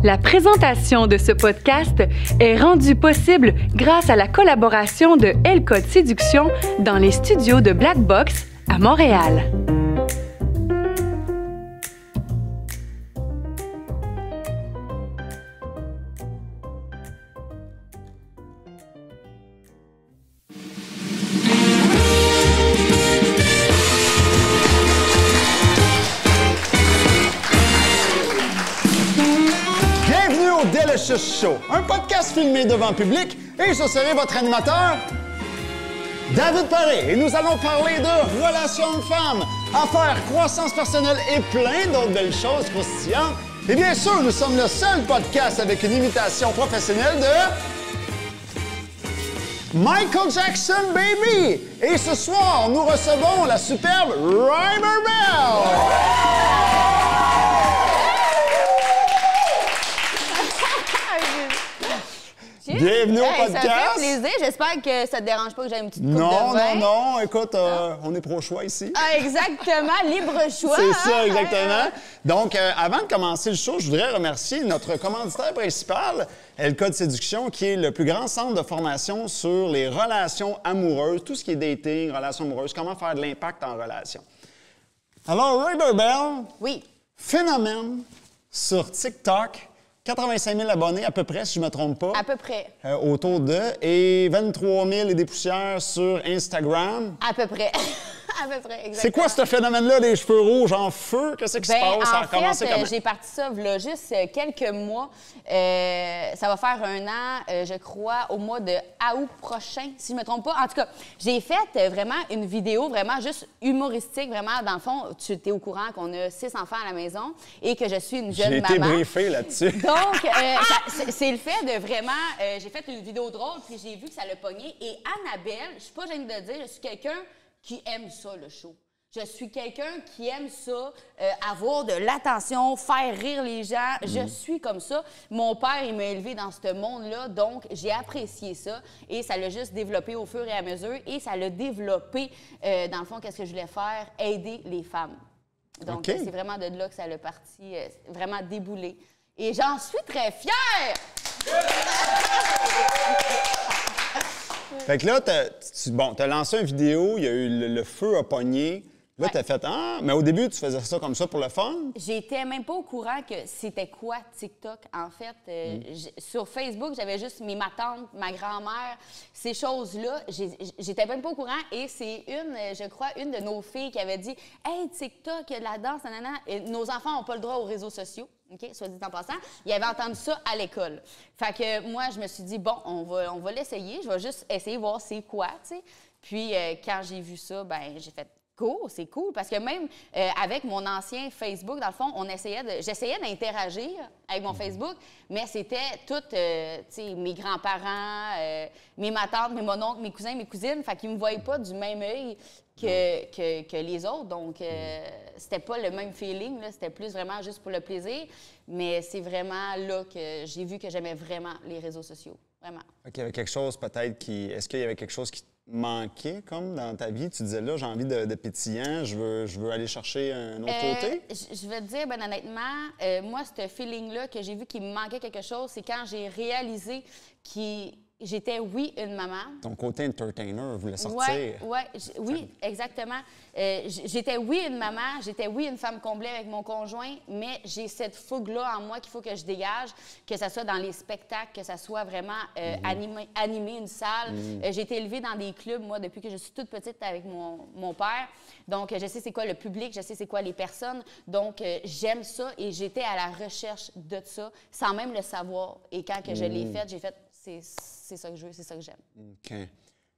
La présentation de ce podcast est rendue possible grâce à la collaboration de L-Code Séduction dans les studios de Black Box à Montréal. Show, un podcast filmé devant public et je serai votre animateur, David Paré. Et nous allons parler de relations hommes-femmes, affaires, croissance personnelle et plein d'autres belles choses croustillantes. Et bien sûr, nous sommes le seul podcast avec une imitation professionnelle de Michael Jackson, baby! Et ce soir, nous recevons la superbe Ryder Bell! Bienvenue au podcast. Ça fait plaisir. J'espère que ça te dérange pas que j'aie une petite coupe de vin. Non. Écoute, on est pro-choix ici. Ah, exactement. Libre choix. C'est ça, exactement. Donc, avant de commencer le show, je voudrais remercier notre commanditaire principal, L-Code Séduction, qui est le plus grand centre de formation sur les relations amoureuses, tout ce qui est dating, relations amoureuses, comment faire de l'impact en relation. Alors, Ryder Bell, oui. Phénomène sur TikTok. 85 000 abonnés à peu près, si je ne me trompe pas. À peu près. Autour de. Et 23 000 et des poussières sur Instagram. À peu près. À peu près, exactement. C'est quoi ce phénomène-là, les cheveux rouges en feu? Qu'est-ce qui se passe? Ça a commencé comment? J'ai parti ça il y a juste quelques mois. Ça va faire un an, je crois, au mois de août prochain, si je ne me trompe pas. En tout cas, j'ai fait vraiment une vidéo vraiment juste humoristique. Vraiment, dans le fond, tu es au courant qu'on a 6 enfants à la maison et que je suis une jeune maman. J'ai été briefée là-dessus. Donc, c'est le fait de vraiment... j'ai fait une vidéo drôle, puis j'ai vu que ça l'a pogné. Et Annabelle, je suis pas gênée de le dire, je suis quelqu'un qui aime ça, le show. Je suis quelqu'un qui aime ça, avoir de l'attention, faire rire les gens. Je suis comme ça. Mon père, il m'a élevé dans ce monde-là, donc j'ai apprécié ça. Et ça l'a juste développé au fur et à mesure. Et ça l'a développé, dans le fond, qu'est-ce que je voulais faire? Aider les femmes. Donc, c'est vraiment de là que ça l'a parti, vraiment déboulé. Et j'en suis très fière! Fait que là, t'as lancé une vidéo, il y a eu le feu a pogné. Là, t'as fait mais au début, tu faisais ça comme ça pour le fun? J'étais même pas au courant que c'était quoi TikTok. En fait, sur Facebook, j'avais juste ma tante, ma grand-mère, ces choses-là. J'étais même pas au courant. Et c'est je crois, une de nos filles qui avait dit « Hey, TikTok, il y a de la danse, nanana. » Et nos enfants n'ont pas le droit aux réseaux sociaux. OK, soit dit en passant. Ils avaient entendu ça à l'école. Fait que moi, je me suis dit, bon, on va l'essayer. Je vais juste essayer de voir c'est quoi, tu sais. Puis, quand j'ai vu ça, ben j'ai fait, cool, c'est cool. Parce que même avec mon ancien Facebook, dans le fond, j'essayais d'interagir avec mon Facebook, mais c'était tout, tu sais, mes grands-parents, mes tantes, mes mononcles, mes cousins, mes cousines. Fait qu'ils me voyaient pas du même œil que les autres. Donc, c'était pas le même feeling, là. C'était plus vraiment juste pour le plaisir. Mais c'est vraiment là que j'ai vu que j'aimais vraiment les réseaux sociaux. Vraiment. OK, il y avait quelque chose peut-être qui... Est-ce qu'il y avait quelque chose qui te manquait, comme, dans ta vie? Tu disais, là, j'ai envie de pétillant, je veux aller chercher un autre côté? Je vais te dire, ben honnêtement, moi, ce feeling-là que j'ai vu qu'il me manquait quelque chose, c'est quand j'ai réalisé j'étais, oui, une maman. Ton côté entertainer voulait sortir. Oui, exactement. J'étais, oui, une maman, j'étais, oui, une femme comblée avec mon conjoint, mais j'ai cette fougue-là en moi qu'il faut que je dégage, que ce soit dans les spectacles, que ce soit vraiment animer une salle. J'ai été élevée dans des clubs, moi, depuis que je suis toute petite avec mon père. Donc, je sais c'est quoi le public, je sais c'est quoi les personnes. Donc, j'aime ça et j'étais à la recherche de ça sans même le savoir. Et quand que je l'ai fait, j'ai fait... C'est ça que je veux, c'est ça que j'aime. OK.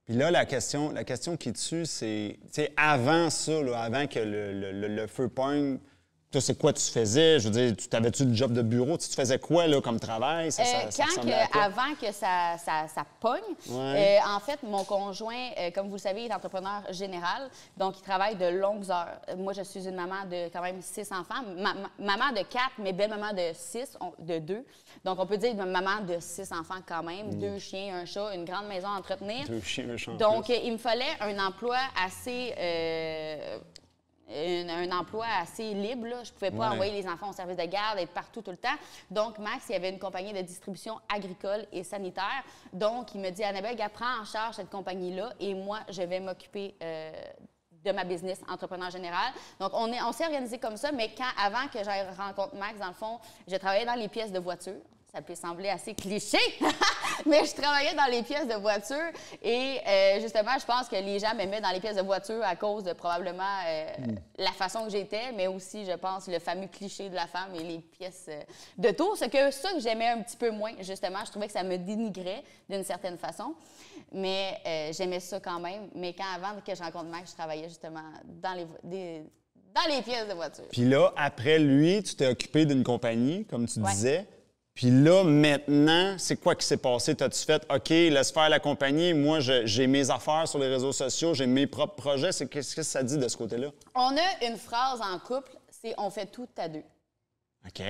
Puis là, la question qui tue, c'est avant ça, là, avant que le feu pogne, toi, c'est quoi tu faisais? Je veux dire, t'avais-tu le job de bureau? Tu faisais quoi là, comme travail? Avant que ça pogne, en fait, mon conjoint, comme vous le savez, est entrepreneur général, donc il travaille de longues heures. Moi, je suis une maman de quand même 6 enfants, maman de 4, mais belle-maman de 6, de 2. Donc, on peut dire maman de 6 enfants quand même, 2 chiens, un chat, une grande maison à entretenir. 2 chiens, un chat. Donc, il me fallait un emploi assez... un emploi assez libre. Là. Je ne pouvais pas envoyer les enfants au service de garde, être partout tout le temps. Donc, Max, il y avait une compagnie de distribution agricole et sanitaire. Donc, il me dit, Annabelle, prends en charge cette compagnie-là et moi, je vais m'occuper de ma business, entrepreneur général. Donc, on s'est organisé comme ça, mais avant que j'aille rencontre Max, dans le fond, je travaillais dans les pièces de voiture. Ça peut sembler assez cliché, mais je travaillais dans les pièces de voiture et justement, je pense que les gens m'aimaient dans les pièces de voiture à cause de probablement la façon que j'étais, mais aussi, je pense, le fameux cliché de la femme et les pièces d'auto. C'est que ça que j'aimais un petit peu moins, justement. Je trouvais que ça me dénigrait d'une certaine façon, mais j'aimais ça quand même. Mais avant que je rencontre Max, je travaillais justement dans les pièces de voiture. Puis là, après lui, tu t'es occupé d'une compagnie, comme tu disais. Puis là, maintenant, c'est quoi qui s'est passé? T'as-tu fait, OK, laisse faire la compagnie, moi, j'ai mes affaires sur les réseaux sociaux, j'ai mes propres projets. Qu'est-ce que ça dit de ce côté-là? On a une phrase en couple, c'est « on fait tout à deux ». OK.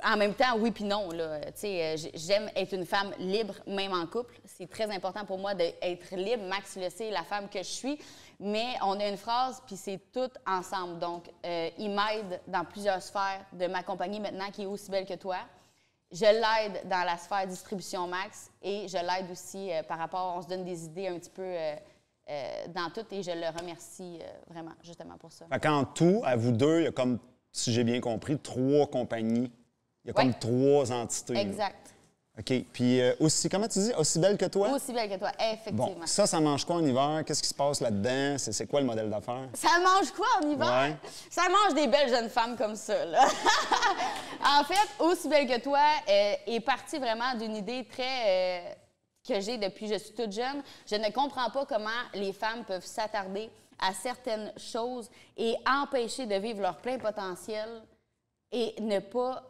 En même temps, oui puis non. J'aime être une femme libre, même en couple. C'est très important pour moi d'être libre. Max le sait, la femme que je suis. Mais on a une phrase, puis c'est tout ensemble. Donc, il m'aide dans plusieurs sphères de ma compagnie maintenant, qui est aussi belle que toi. Je l'aide dans la sphère distribution Max et je l'aide aussi par rapport, on se donne des idées un petit peu dans tout et je le remercie vraiment, justement pour ça. Fait qu'en tout, à vous deux, il y a comme, si j'ai bien compris, 3 compagnies. Il y a comme 3 entités. Exact. Là. OK. Puis aussi, comment tu dis? Aussi belle que toi? Aussi belle que toi, effectivement. Bon, ça mange quoi en hiver? Qu'est-ce qui se passe là-dedans? C'est quoi le modèle d'affaires? Ça mange quoi en hiver? Ouais. Ça mange des belles jeunes femmes comme ça, là. En fait, Aussi belle que toi est partie vraiment d'une idée très... que j'ai depuis que je suis toute jeune. Je ne comprends pas comment les femmes peuvent s'attarder à certaines choses et empêcher de vivre leur plein potentiel et ne pas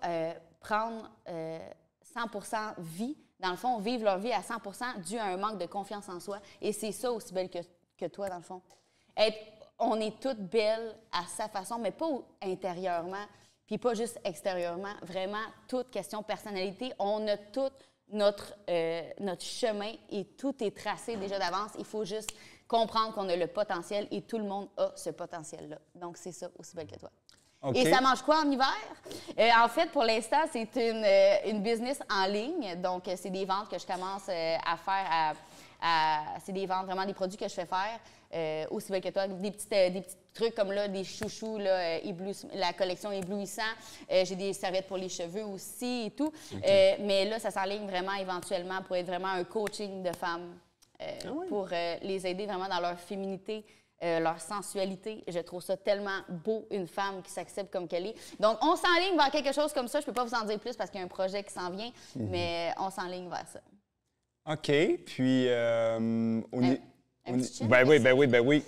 prendre 100% vie. Dans le fond, vivre leur vie à 100% dû à un manque de confiance en soi. Et c'est ça aussi belle que toi, dans le fond. On est toutes belles à sa façon, mais pas intérieurement, puis pas juste extérieurement. Vraiment, toute question personnalité. On a tout notre chemin et tout est tracé déjà d'avance. Il faut juste comprendre qu'on a le potentiel et tout le monde a ce potentiel-là. Donc, c'est ça, Aussi belle que toi. Okay. Et ça mange quoi en hiver? En fait, pour l'instant, c'est une business en ligne. Donc, c'est des ventes que je commence à faire. C'est des ventes, vraiment des produits que je fais faire. Aussi belle que toi, des petits trucs comme là, des chouchous, là, la collection éblouissant. J'ai des serviettes pour les cheveux aussi et tout. Okay. Mais là, ça s'enligne vraiment éventuellement pour être vraiment un coaching de femmes pour les aider vraiment dans leur féminité. Leur sensualité. Je trouve ça tellement beau, une femme qui s'accepte comme qu'elle est. Donc, on s'enligne vers quelque chose comme ça. Je ne peux pas vous en dire plus parce qu'il y a un projet qui s'en vient, mais on s'enligne vers ça. OK. Puis, un petit chien, ben oui.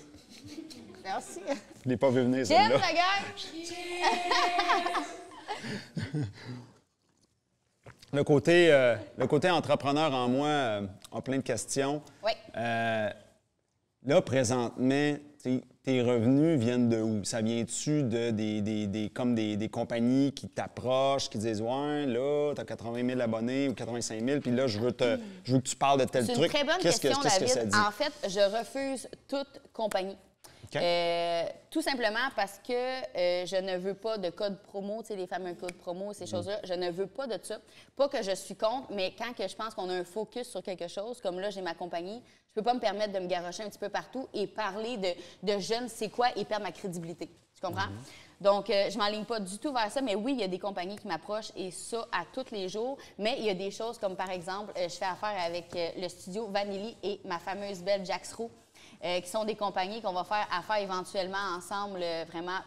Merci. Je ne l'ai pas vu venir, Cheers, celle-là. la gang! Le côté entrepreneur en moi a plein de questions. Oui. Là, présentement, tes revenus viennent de où? Ça vient-tu de des compagnies qui t'approchent, qui disent « Ouais, là, tu as 80 000 abonnés ou 85 000, puis là, je veux que tu parles de tel truc. » C'est une très bonne question, David. Que ça dit? En fait, je refuse toute compagnie. Okay. Tout simplement parce que je ne veux pas de code promo, tu sais, les fameux codes promo, ces choses-là. Je ne veux pas de ça. Pas que je suis contre, mais quand que je pense qu'on a un focus sur quelque chose, comme là, j'ai ma compagnie, je peux pas me permettre de me garrocher un petit peu partout et parler de je ne sais quoi et perdre ma crédibilité. Tu comprends? Donc, je m'enligne pas du tout vers ça, mais oui, il y a des compagnies qui m'approchent et ça à tous les jours. Mais il y a des choses comme, par exemple, je fais affaire avec le studio Vanilly et ma fameuse belle Jax Roux. Qui sont des compagnies qu'on va faire affaire éventuellement ensemble, vraiment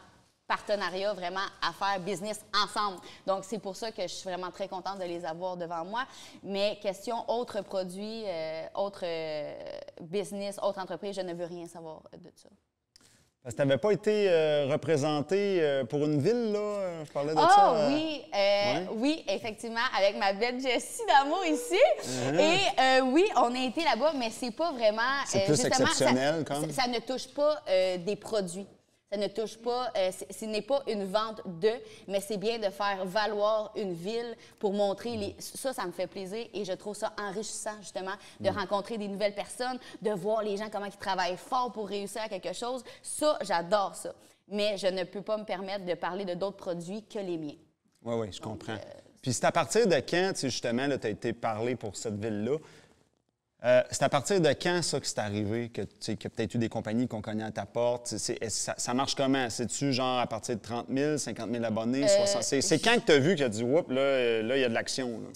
partenariat, vraiment affaire business ensemble. Donc, c'est pour ça que je suis vraiment très contente de les avoir devant moi. Mais question autres produits, autres business, autres entreprises, je ne veux rien savoir de ça. Parce que tu n'avais pas été représenté pour une ville, là? Je parlais de ça. Oui, oui, effectivement, avec ma belle Jessie d'amour ici. Et oui, on a été là-bas, mais c'est pas vraiment... C'est plus exceptionnel, comme? Ça ne touche pas des produits. Ça Ça ne touche pas, ce n'est pas une vente de, mais c'est bien de faire valoir une ville pour montrer ça me fait plaisir et je trouve ça enrichissant, justement, de rencontrer des nouvelles personnes, de voir les gens, comment ils travaillent fort pour réussir à quelque chose. Ça, j'adore ça. Mais je ne peux pas me permettre de parler de d'autres produits que les miens. Oui, je comprends. Puis c'est à partir de quand, tu sais, justement, tu as été parlé pour cette ville-là, c'est à partir de quand, ça, que c'est arrivé, que tu as peut-être eu des compagnies qu'on connaît à ta porte? Ça marche comment? C'est-tu genre à partir de 30 000, 50 000 abonnés, 60 000? C'est quand que tu as vu que tu as dit, oups, là, il y a de l'action, là?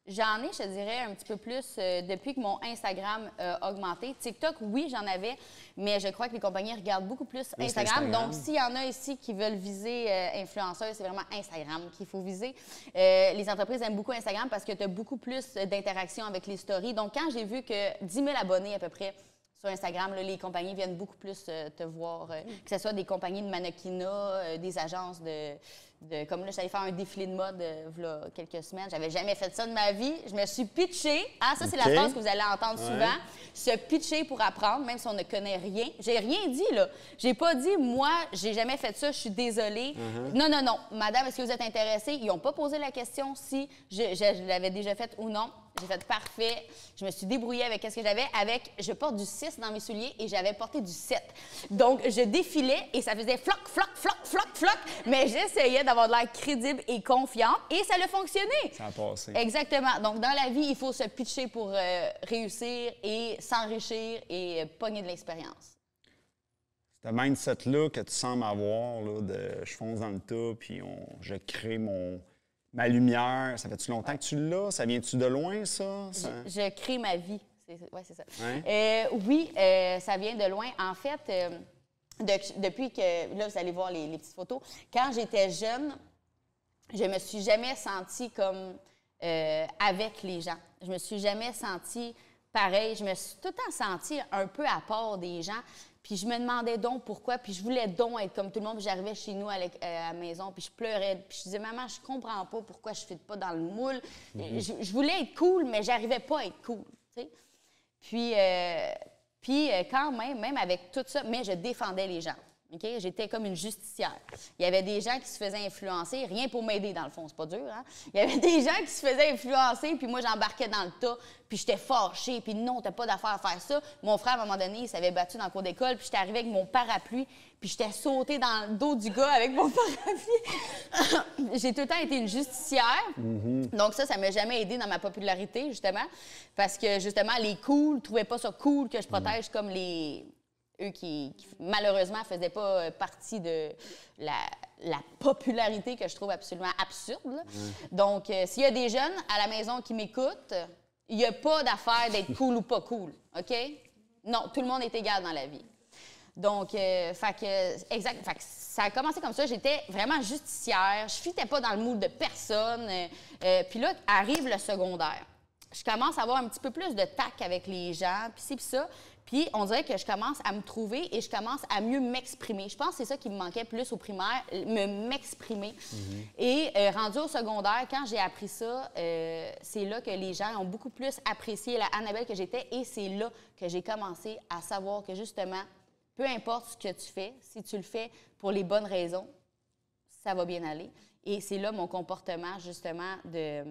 J'en ai, je te dirais, un petit peu plus depuis que mon Instagram a augmenté. TikTok, oui, j'en avais, mais je crois que les compagnies regardent beaucoup plus Instagram. Donc, s'il y en a ici qui veulent viser influenceurs, c'est vraiment Instagram qu'il faut viser. Les entreprises aiment beaucoup Instagram parce que tu as beaucoup plus d'interactions avec les stories. Donc, quand j'ai vu que 10 000 abonnés à peu près sur Instagram, là, les compagnies viennent beaucoup plus te voir, que ce soit des compagnies de mannequinat, des agences comme là, j'allais faire un défilé de mode il y a quelques semaines. J'avais jamais fait ça de ma vie. Je me suis pitchée. Ah, ça, c'est la phrase que vous allez entendre souvent. Se pitcher pour apprendre, même si on ne connaît rien. J'ai rien dit, là. J'ai pas dit, moi, j'ai jamais fait ça, je suis désolée. Non. Madame, est-ce que vous êtes intéressée? Ils n'ont pas posé la question si je l'avais déjà faite ou non. J'ai fait parfait. Je me suis débrouillée avec ce que j'avais. Je porte du 6 dans mes souliers et j'avais porté du 7. Donc, je défilais et ça faisait floc, floc, floc, floc, floc. Mais j'essayais d'avoir de l'air crédible et confiante et ça a fonctionné. Ça a passé. Exactement. Donc, dans la vie, il faut se pitcher pour réussir et s'enrichir et pogner de l'expérience. Ce mindset-là que tu sembles avoir, là, de je fonce dans le tas puis je crée ma lumière, ça fait-tu longtemps que tu l'as? Ça vient-tu de loin, ça? Je crée ma vie. Oui, c'est ça. Ouais. Oui, ça vient de loin. En fait, depuis que... Là, vous allez voir les petites photos. Quand j'étais jeune, je me suis jamais sentie comme avec les gens. Je me suis jamais sentie pareil. Je me suis tout le temps sentie un peu à part des gens. Puis je me demandais donc pourquoi, puis je voulais donc être comme tout le monde. Puis j'arrivais chez nous à la maison, puis je pleurais. Puis je disais, maman, je comprends pas pourquoi je ne fit pas dans le moule. Je voulais être cool, mais j'arrivais pas à être cool, tu sais. Puis quand même avec tout ça, mais je défendais les gens. Okay? J'étais comme une justicière. Il y avait des gens qui se faisaient influencer, rien pour m'aider dans le fond, c'est pas dur, hein? Il y avait des gens qui se faisaient influencer, puis moi j'embarquais dans le tas, puis j'étais fâchée, puis non, t'as pas d'affaire à faire ça. Mon frère, à un moment donné, il s'avait battu dans le cours d'école, puis j'étais arrivée avec mon parapluie, puis j'étais sautée dans le dos du gars avec mon parapluie. J'ai tout le temps été une justicière. Donc ça m'a jamais aidée dans ma popularité, justement, parce que, justement, les cools trouvaient pas ça cool que je protège comme eux qui malheureusement, ne faisaient pas partie de la popularité que je trouve absolument absurde. Donc, s'il y a des jeunes à la maison qui m'écoutent, il n'y a pas d'affaire d'être cool ou pas cool, OK? Non, tout le monde est égal dans la vie. Donc, ça a commencé comme ça. J'étais vraiment justicière. Je ne fitais pas dans le mood de personne. Puis là, arrive le secondaire. Je commence à avoir un petit peu plus de tact avec les gens, puis ci, puis ça. Puis on dirait que je commence à me trouver et je commence à mieux m'exprimer. Je pense que c'est ça qui me manquait plus au primaire, m'exprimer. Et rendu au secondaire, quand j'ai appris ça, c'est là que les gens ont beaucoup plus apprécié la Annabelle que j'étais et c'est là que j'ai commencé à savoir que justement, peu importe ce que tu fais, si tu le fais pour les bonnes raisons, ça va bien aller. Et c'est là mon comportement justement de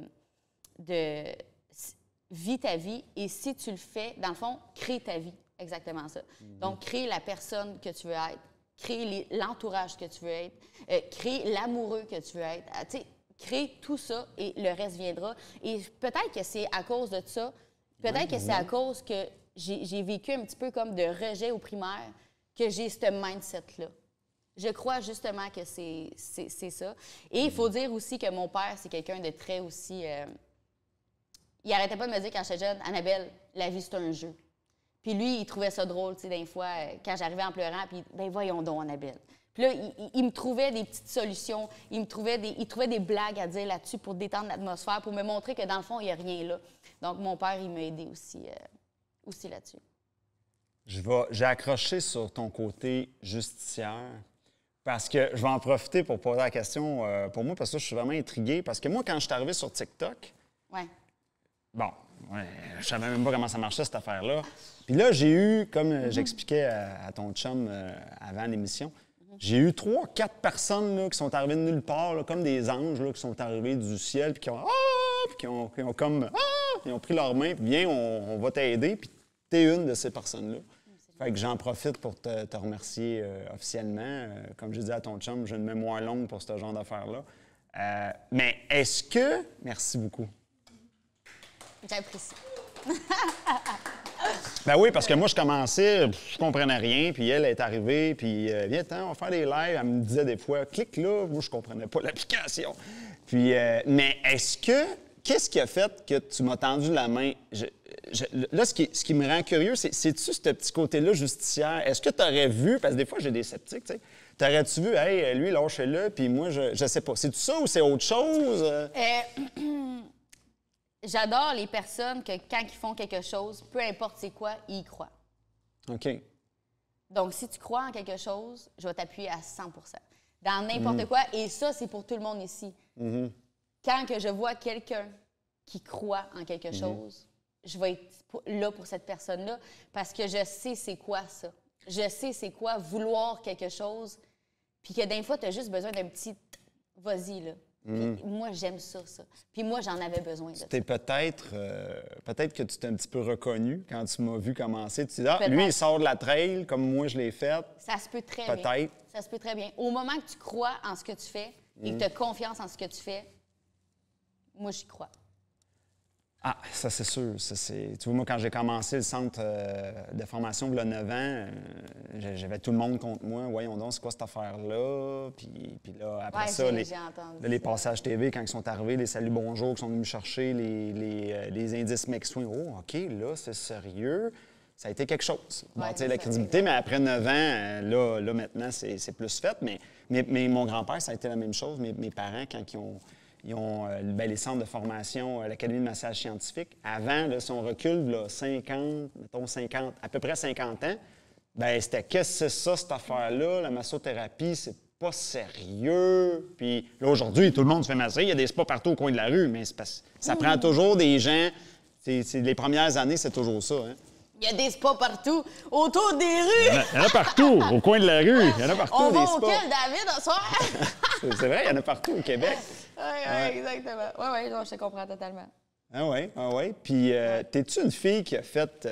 vis ta vie et si tu le fais, dans le fond, crée ta vie. Exactement ça. Donc, crée la personne que tu veux être, crée l'entourage que tu veux être, crée l'amoureux que tu veux être. Tu sais, crée tout ça et le reste viendra. Et peut-être que c'est à cause de ça, peut-être que c'est à cause que j'ai vécu un petit peu comme de rejet au primaire que j'ai ce mindset-là. Je crois justement que c'est ça. Et il faut dire aussi que mon père, c'est quelqu'un de très aussi... il arrêtait pas de me dire quand j'étais jeune, « Annabelle, la vie, c'est un jeu. » Puis lui, il trouvait ça drôle, tu sais, des fois, quand j'arrivais en pleurant, puis « Ben voyons donc, Annabelle. » Puis là, il me trouvait des petites solutions, il trouvait des blagues à dire là-dessus pour détendre l'atmosphère, pour me montrer que dans le fond, il n'y a rien là. Donc, mon père, il m'a aidé aussi là-dessus. J'ai accroché sur ton côté justicière parce que je vais en profiter pour poser la question pour moi, parce que je suis vraiment intrigué. Parce que moi, quand je suis arrivé sur TikTok, je savais même pas comment ça marchait, cette affaire-là. Puis là, j'ai eu, comme j'expliquais à ton chum avant l'émission, J'ai eu 3, 4 personnes là, qui sont arrivées de nulle part, là, comme des anges là, qui sont arrivés du ciel, puis qui ont, puis qui ont comme, ils ont pris leurs mains, puis viens, on va t'aider, puis t'es une de ces personnes-là. Fait que j'en profite pour te remercier officiellement. Comme je dis à ton chum, j'ai une mémoire longue pour ce genre d'affaires-là. Mais est-ce que... Merci beaucoup. J'apprécie. Ben oui, parce que moi, je commençais, je comprenais rien, puis elle est arrivée, puis viens, on va faire des lives. Elle me disait des fois, clique là, moi, je comprenais pas l'application. Puis, mais est-ce que... Qu'est-ce qui a fait que tu m'as tendu la main? Là, ce qui me rend curieux, c'est-tu ce petit côté-là justicière? Est-ce que tu aurais vu, parce que des fois, j'ai des sceptiques, tu sais, t'aurais-tu vu, hey, lui, lâchez-le, puis moi, je sais pas. C'est-tu ça ou c'est autre chose? J'adore les personnes que, quand ils font quelque chose, peu importe c'est quoi, ils y croient. OK. Donc, si tu crois en quelque chose, je vais t'appuyer à 100 dans n'importe quoi. Et ça, c'est pour tout le monde ici. Quand que je vois quelqu'un qui croit en quelque chose, je vais être là pour cette personne-là parce que je sais c'est quoi ça. Je sais c'est quoi vouloir quelque chose, puis que des fois, tu as juste besoin d'un petit « vas-y », là. Puis moi, j'aime ça. Puis moi, j'en avais besoin de ça. C'était peut-être que tu t'es un petit peu reconnu quand tu m'as vu commencer. Tu dis, ah, lui, il sort de la trail comme moi, je l'ai fait. Ça se peut très bien. Peut-être. Ça se peut très bien. Au moment que tu crois en ce que tu fais et que tu as confiance en ce que tu fais, moi, j'y crois. Ah, ça, c'est sûr. Tu vois, moi, quand j'ai commencé le centre de formation il y a 9 ans, j'avais tout le monde contre moi. Voyons donc, c'est quoi cette affaire-là? Puis là, après ça, les passages TV, quand ils sont arrivés, les saluts bonjour qui sont venus me chercher, les indices McSwing. Oh, OK, là, c'est sérieux. Ça a été quelque chose. Bon, tu sais, la crédibilité, mais après 9 ans, là maintenant, c'est plus fait. Mais mon grand-père, ça a été la même chose. Mes parents, quand ils ont les centres de formation, l'Académie de massage scientifique. Avant, là, si on recule, là, 50, à peu près 50 ans, bien, c'était qu'est-ce que c'est ça, cette affaire-là? La massothérapie, c'est pas sérieux. Puis là, aujourd'hui, tout le monde se fait masser. Il y a des spas partout au coin de la rue, mais ça prend toujours des gens. Les premières années, c'est toujours ça, hein? Il y a des spas partout, autour des rues. Il y en a partout, au coin de la rue. Il y en a partout, des spas. On va auquel, David, ce soir? C'est vrai, il y en a partout au Québec. Oui, exactement. Oui, je te comprends totalement. Ah oui. Puis, t'es-tu une fille qui a fait...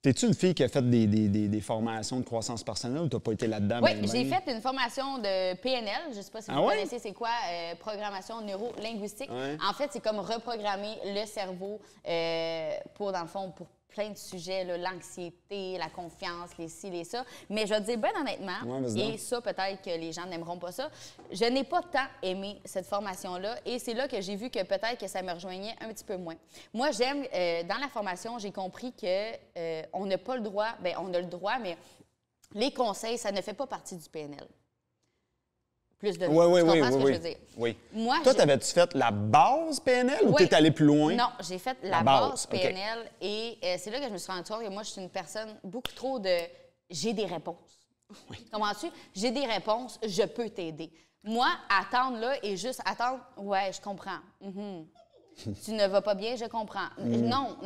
T'es-tu une fille qui a fait des formations de croissance personnelle ou t'as pas été là-dedans? Oui, j'ai fait une formation de PNL. Je ne sais pas si vous connaissez c'est quoi, programmation neuro-linguistique. Ouais. En fait, c'est comme reprogrammer le cerveau pour, dans le fond, pour plein de sujets, l'anxiété, la confiance, les ci, les ça. Mais je vais te dire, ben honnêtement, et ça, peut-être que les gens n'aimeront pas ça, je n'ai pas tant aimé cette formation-là et c'est là que j'ai vu que peut-être que ça me rejoignait un petit peu moins. Moi, j'aime, dans la formation, j'ai compris que on n'a pas le droit, bien, on a le droit, mais les conseils, ça ne fait pas partie du PNL. Plus de oui, tu comprends ce que je veux dire? Oui. Moi, toi, t'avais-tu fait la base PNL ou t'es allé plus loin? Non, j'ai fait la base PNL et c'est là que je me suis rendu compte que moi, je suis une personne beaucoup trop de « j'ai des réponses ». Comprends-tu? J'ai des réponses, je peux t'aider. Moi, attendre là et juste attendre, ouais, je comprends. Tu ne vas pas bien, je comprends. Non,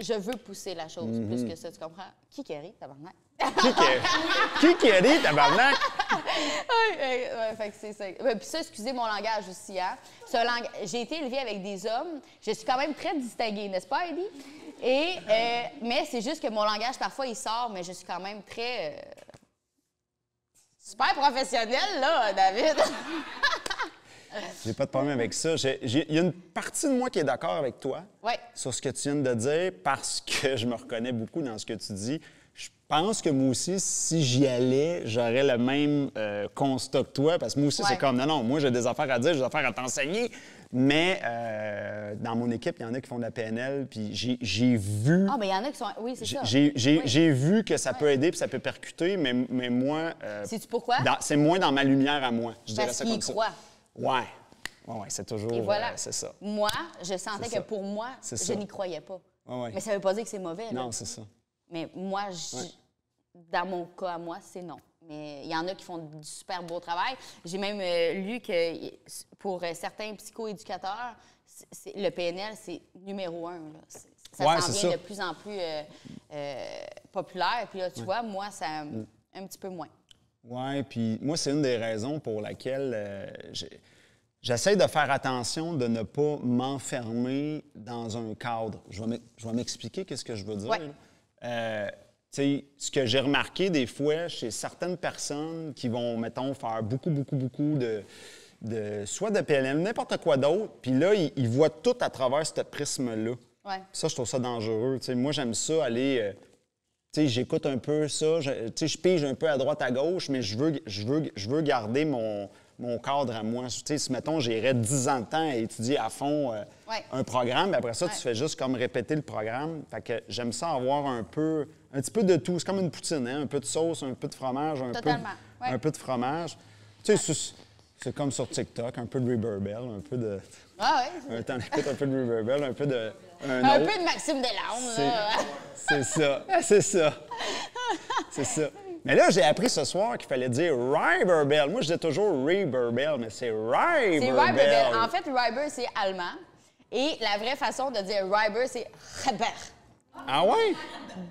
je veux pousser la chose plus que ça, tu comprends? Qui rit, tabarnak? Qui rit, tabarnak? Fait que c'est ça. Puis ça, excusez mon langage aussi, hein? J'ai été élevée avec des hommes. Je suis quand même très distinguée, n'est-ce pas, Eddie? Mais c'est juste que mon langage, parfois, il sort, mais je suis quand même très... super professionnelle, là, David! J'ai pas de problème avec ça. Il y a une partie de moi qui est d'accord avec toi sur ce que tu viens de dire parce que je me reconnais beaucoup dans ce que tu dis. Je pense que moi aussi, si j'y allais, j'aurais le même constat que toi parce que moi aussi, c'est comme, non, moi, j'ai des affaires à dire, j'ai des affaires à t'enseigner. Mais dans mon équipe, il y en a qui font de la PNL, puis j'ai vu... Ah, mais il y en a qui sont... Oui, c'est ça. J'ai vu que ça peut aider puis ça peut percuter, mais moi... Sais-tu pourquoi? C'est moins dans ma lumière à moi. Je dirais ça comme ça. Croit. Ouais, c'est toujours... Et voilà. C'est ça. Moi, je sentais que pour moi, je n'y croyais pas. Mais ça ne veut pas dire que c'est mauvais. Non, c'est ça. Mais moi, dans mon cas à moi, c'est non. Mais il y en a qui font du super beau travail. J'ai même lu que pour certains psychoéducateurs, le PNL, c'est numéro 1. Là. Ça s'en vient de plus en plus populaire. Puis là, tu vois, moi, ça... un petit peu moins. Oui, puis moi, c'est une des raisons pour laquelle j'essaie de faire attention de ne pas m'enfermer dans un cadre. Je vais m'expliquer qu'est-ce que je veux dire. Ouais. Ce que j'ai remarqué des fois chez certaines personnes qui vont, mettons, faire beaucoup soit de PLM, n'importe quoi d'autre, puis là, ils voient tout à travers ce prisme-là. Ouais. Ça, je trouve ça dangereux. Moi, j'aime ça aller... j'écoute un peu ça, je pige un peu à droite, à gauche, mais je veux garder mon cadre à moi. Si, mettons, j'irais 10 ans de temps à étudier à fond un programme, et après ça, tu fais juste comme répéter le programme. Fait que j'aime ça avoir un petit peu de tout. C'est comme une poutine, hein? Un peu de sauce, un peu de fromage, un peu de fromage. Tu sais, c'est comme sur TikTok, un peu de Riberbell, un peu de... Ah oui. T'en écoutes un peu de Riberbell, un peu de... Un peu de Maxime Delarme, là. C'est ça. C'est ça. Mais là, j'ai appris ce soir qu'il fallait dire Riberbell. Moi, je dis toujours Riberbell, mais c'est Riberbell. C'est Riberbell. En fait, Riber, c'est allemand. Et la vraie façon de dire Riber, c'est Reber. Ah ouais?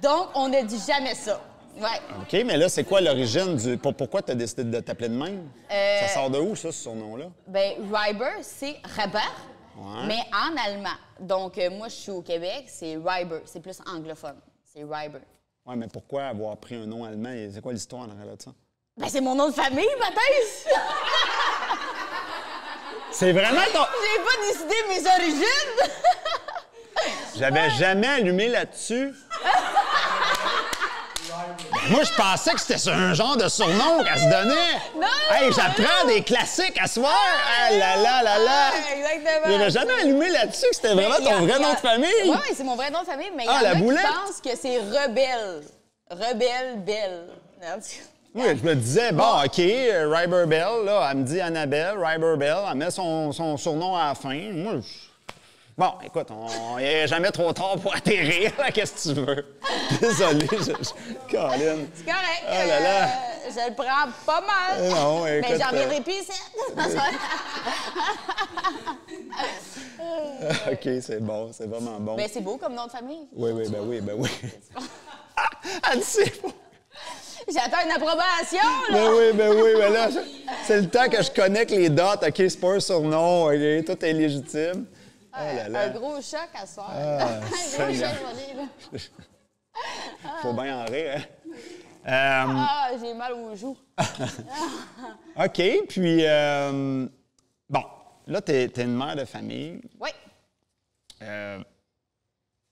Donc, on ne dit jamais ça. Ouais. OK, mais là, c'est quoi l'origine du... Pourquoi tu as décidé de t'appeler de même? Ça sort de où, ça, ce surnom-là? Bien, Riber, c'est Reber, Ouais. mais en allemand. Donc, moi, je suis au Québec, c'est Riber. C'est plus anglophone. C'est Riber. Oui, mais pourquoi avoir pris un nom allemand? C'est quoi l'histoire en arrière de ça? Ben, c'est mon nom de famille, Mathis! C'est vraiment ton... J'ai pas décidé mes origines! J'avais jamais allumé là-dessus. Moi, je pensais que c'était un genre de surnom qu'elle se donnait. Non! Hey, j'apprends des classiques à soir. Ah là là là là! Exactement. J'avais jamais allumé là-dessus que c'était vraiment ton vrai nom de famille. Oui, c'est mon vrai nom de famille, mais il y Ah, en la a boulette? qui pensent que c'est Rebelle. Rebelle, belle. Oui, je me disais, bon, OK, Riberbell, là, elle me dit Annabelle, Riberbell, elle met son surnom à la fin. Moi, bon, écoute, il n'est jamais trop tard pour atterrir, là, qu'est-ce que tu veux? Désolé, Colin. C'est correct. Ah là là. Je le prends pas mal. Non, écoute, mais j'en reviendrai plus ici. OK, c'est bon, c'est vraiment bon. Ben, c'est beau comme nom de famille. Oui. Elle dit c'est beau. J'attends une approbation, là. Ben oui, mais là, c'est le temps que je connecte les dates. OK, c'est pas un surnom, OK, tout est légitime. Oh là là. Un gros choc à soir. Ah, un gros Seigneur. choc, on est là. Faut bien en rire, hein? Ah, j'ai mal aux joues. OK, puis, bon, là, t'es une mère de famille. Oui.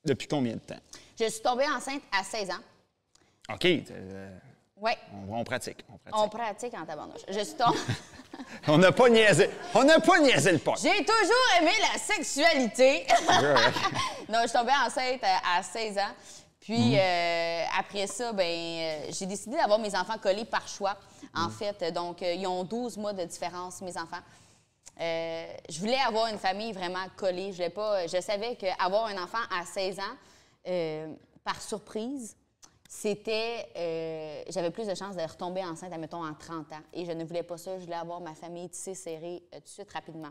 Depuis combien de temps? Je suis tombée enceinte à 16 ans. OK, Oui. on pratique. On pratique en tabarnouche. Je suis tombée... On n'a pas niaisé le pot. J'ai toujours aimé la sexualité. Non, je suis tombée enceinte à 16 ans. Puis après ça, j'ai décidé d'avoir mes enfants collés par choix, en fait. Donc, ils ont 12 mois de différence, mes enfants. Je voulais avoir une famille vraiment collée. Je savais qu'avoir un enfant à 16 ans, par surprise, j'avais plus de chances de retomber enceinte, admettons, en 30 ans. Et je ne voulais pas ça. Je voulais avoir ma famille tissée serrée tout de suite, rapidement.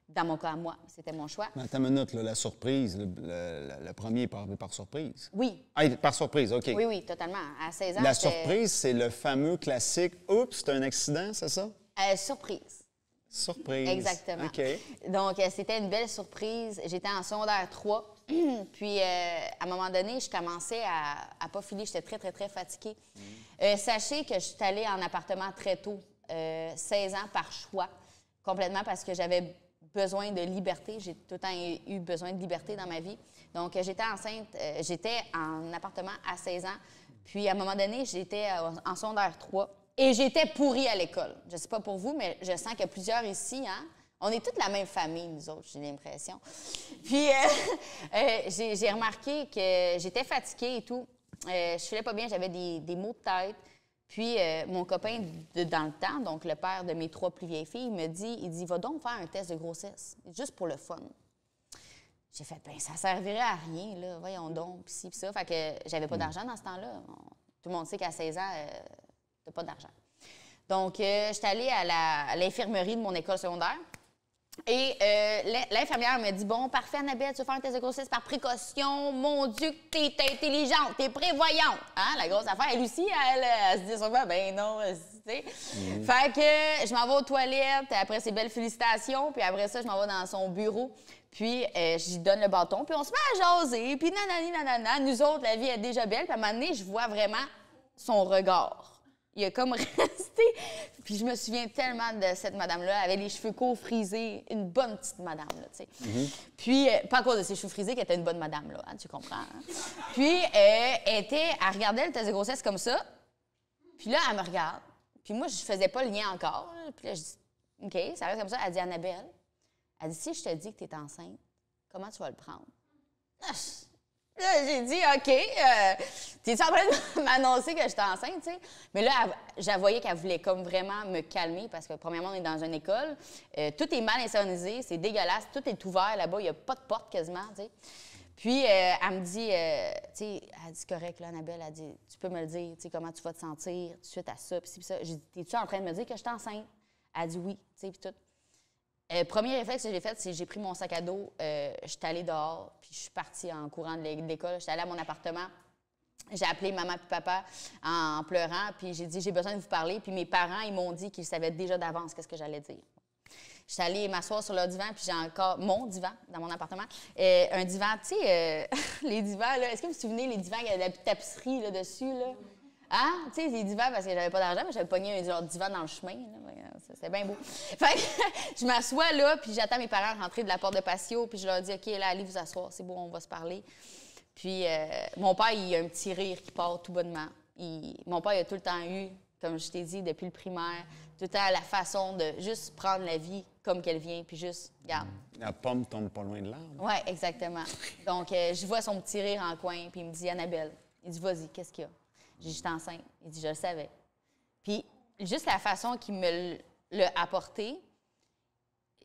Dans mon cas, moi, c'était mon choix. Mais attends une minute, là, la surprise, le premier est par surprise. Oui. Ah, par surprise, OK. Oui, totalement. À 16 ans, La surprise, c'est le fameux classique « Oups, c'est un accident », c'est ça? Surprise. Surprise. Exactement. OK. Donc, c'était une belle surprise. J'étais en secondaire 3. Puis, à un moment donné, je commençais à pas filer. J'étais très, très, très fatiguée. Sachez que je suis allée en appartement très tôt, 16 ans par choix, complètement parce que j'avais besoin de liberté. J'ai tout le temps eu besoin de liberté dans ma vie. Donc, j'étais enceinte. J'étais en appartement à 16 ans. Puis, à un moment donné, j'étais en secondaire 3. Et j'étais pourrie à l'école. Je ne sais pas pour vous, mais je sens que plusieurs ici, hein, on est toutes la même famille, nous autres, j'ai l'impression. Puis, j'ai remarqué que j'étais fatiguée et tout. Je ne filais pas bien, j'avais des maux de tête. Puis, mon copain dans le temps, donc le père de mes 3 plus vieilles filles, il dit, va donc faire un test de grossesse, juste pour le fun. J'ai fait, ça servirait à rien, là, voyons donc, pis ci, pis ça. Fait que j'avais pas d'argent dans ce temps-là. Tout le monde sait qu'à 16 ans, t'as pas d'argent. Donc, j'étais allée à l'infirmerie de mon école secondaire. Et l'infirmière me dit, bon, parfait, Annabelle, tu vas faire un test de grossesse par précaution. Mon Dieu, t'es intelligente, t'es prévoyante. Hein, la grosse affaire. Elle aussi, elle se dit sûrement, ben non, tu sais. Fait que je m'en vais aux toilettes, après ces belles félicitations, puis après ça, je m'en vais dans son bureau. Puis, j'y donne le bâton, puis on se met à jaser, puis nanani, nanana. Nous autres, la vie est déjà belle. Puis à un moment donné, je vois vraiment son regard. Il a comme resté. Puis je me souviens tellement de cette madame-là. Elle avait les cheveux courts, frisés, une bonne petite madame, là, tu sais. Puis, pas à cause de ses cheveux frisés qu'elle était une bonne madame, là, hein, tu comprends. Hein? Puis, elle regardait le test de grossesse comme ça. Puis là, elle me regarde. Puis moi, je faisais pas le lien encore. Là. Puis là, je dis, OK, ça reste comme ça. Elle dit, Annabelle, elle dit, si je te dis que tu es enceinte, comment tu vas le prendre? Là, j'ai dit, OK, t'es-tu en train de m'annoncer que j'étais enceinte, tu sais? Mais là, je voyais qu'elle voulait comme vraiment me calmer parce que, premièrement, on est dans une école. Tout est mal insonorisé, c'est dégueulasse, tout est ouvert là-bas, il n'y a pas de porte quasiment, tu sais. Puis, elle me dit, tu sais, elle dit, correct, là, Annabelle, elle dit, tu peux me le dire, tu sais, comment tu vas te sentir suite à ça, puis ça. J'ai dit, t'es-tu en train de me dire que je suis enceinte? Elle dit oui, tu sais, puis tout. Premier réflexe que j'ai fait, c'est que j'ai pris mon sac à dos, je suis allée dehors, puis je suis partie en courant de l'école. Je suis allée à mon appartement. J'ai appelé maman et papa en pleurant, puis j'ai dit, j'ai besoin de vous parler. Puis mes parents, ils m'ont dit qu'ils savaient déjà d'avance qu'est-ce que j'allais dire. Je suis allée m'asseoir sur leur divan, puis j'ai encore mon divan dans mon appartement. Un divan, tu sais, les divans, là, est-ce que vous vous souvenez, les divans, il y a de la petite tapisserie là, dessus, là? Hein? Tu sais, les divans, parce que j'avais pas d'argent, mais j'avais pogné un genre de divan dans le chemin. C'était bien beau. Fait que je m'assois là, puis j'attends mes parents rentrer de la porte de patio, puis je leur dis, OK, là, allez vous asseoir, c'est beau, on va se parler. Puis mon père, il a un petit rire qui part tout bonnement. Mon père, il a tout le temps eu, comme je t'ai dit, depuis le primaire, tout le temps la façon de juste prendre la vie comme qu'elle vient, puis juste, regarde. La pomme tombe pas loin de l'arbre. Oui, exactement. Donc, je vois son petit rire en coin, puis il me dit, Annabelle, il dit, vas-y, qu'est-ce qu'il y a? J'ai dit, j'étais enceinte. Il dit, je le savais. Puis, juste la façon qu'il me l'a apporté,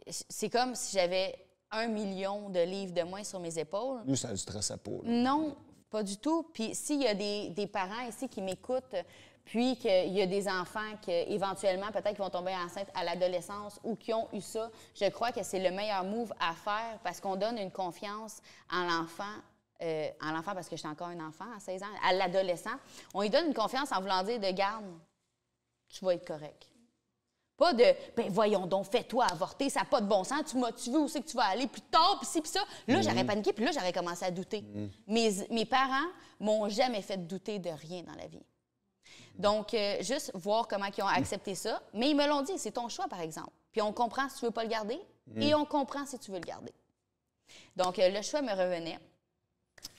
c'est comme si j'avais 1 million de livres de moins sur mes épaules. Lui, ça ne stressait pas. Là. Non, pas du tout. Puis, s'il y a des parents ici qui m'écoutent, puis qu'il y a des enfants qui, éventuellement, peut-être qu'ils vont tomber enceintes à l'adolescence ou qui ont eu ça, je crois que c'est le meilleur move à faire parce qu'on donne une confiance en l'enfant. Parce que j'étais encore un enfant à 16 ans, à l'adolescent, on lui donne une confiance en voulant dire de garde, tu vas être correct. Pas de, ben voyons donc, fais-toi avorter, ça n'a pas de bon sens, tu veux où c'est que tu vas aller plus tard, puis ci, puis ça. Là, j'aurais paniqué, puis là, j'aurais commencé à douter. Mes parents m'ont jamais fait douter de rien dans la vie. Donc, juste voir comment ils ont accepté ça. Mais ils me l'ont dit, c'est ton choix, par exemple. Puis on comprend si tu veux pas le garder, et on comprend si tu veux le garder. Donc, le choix me revenait.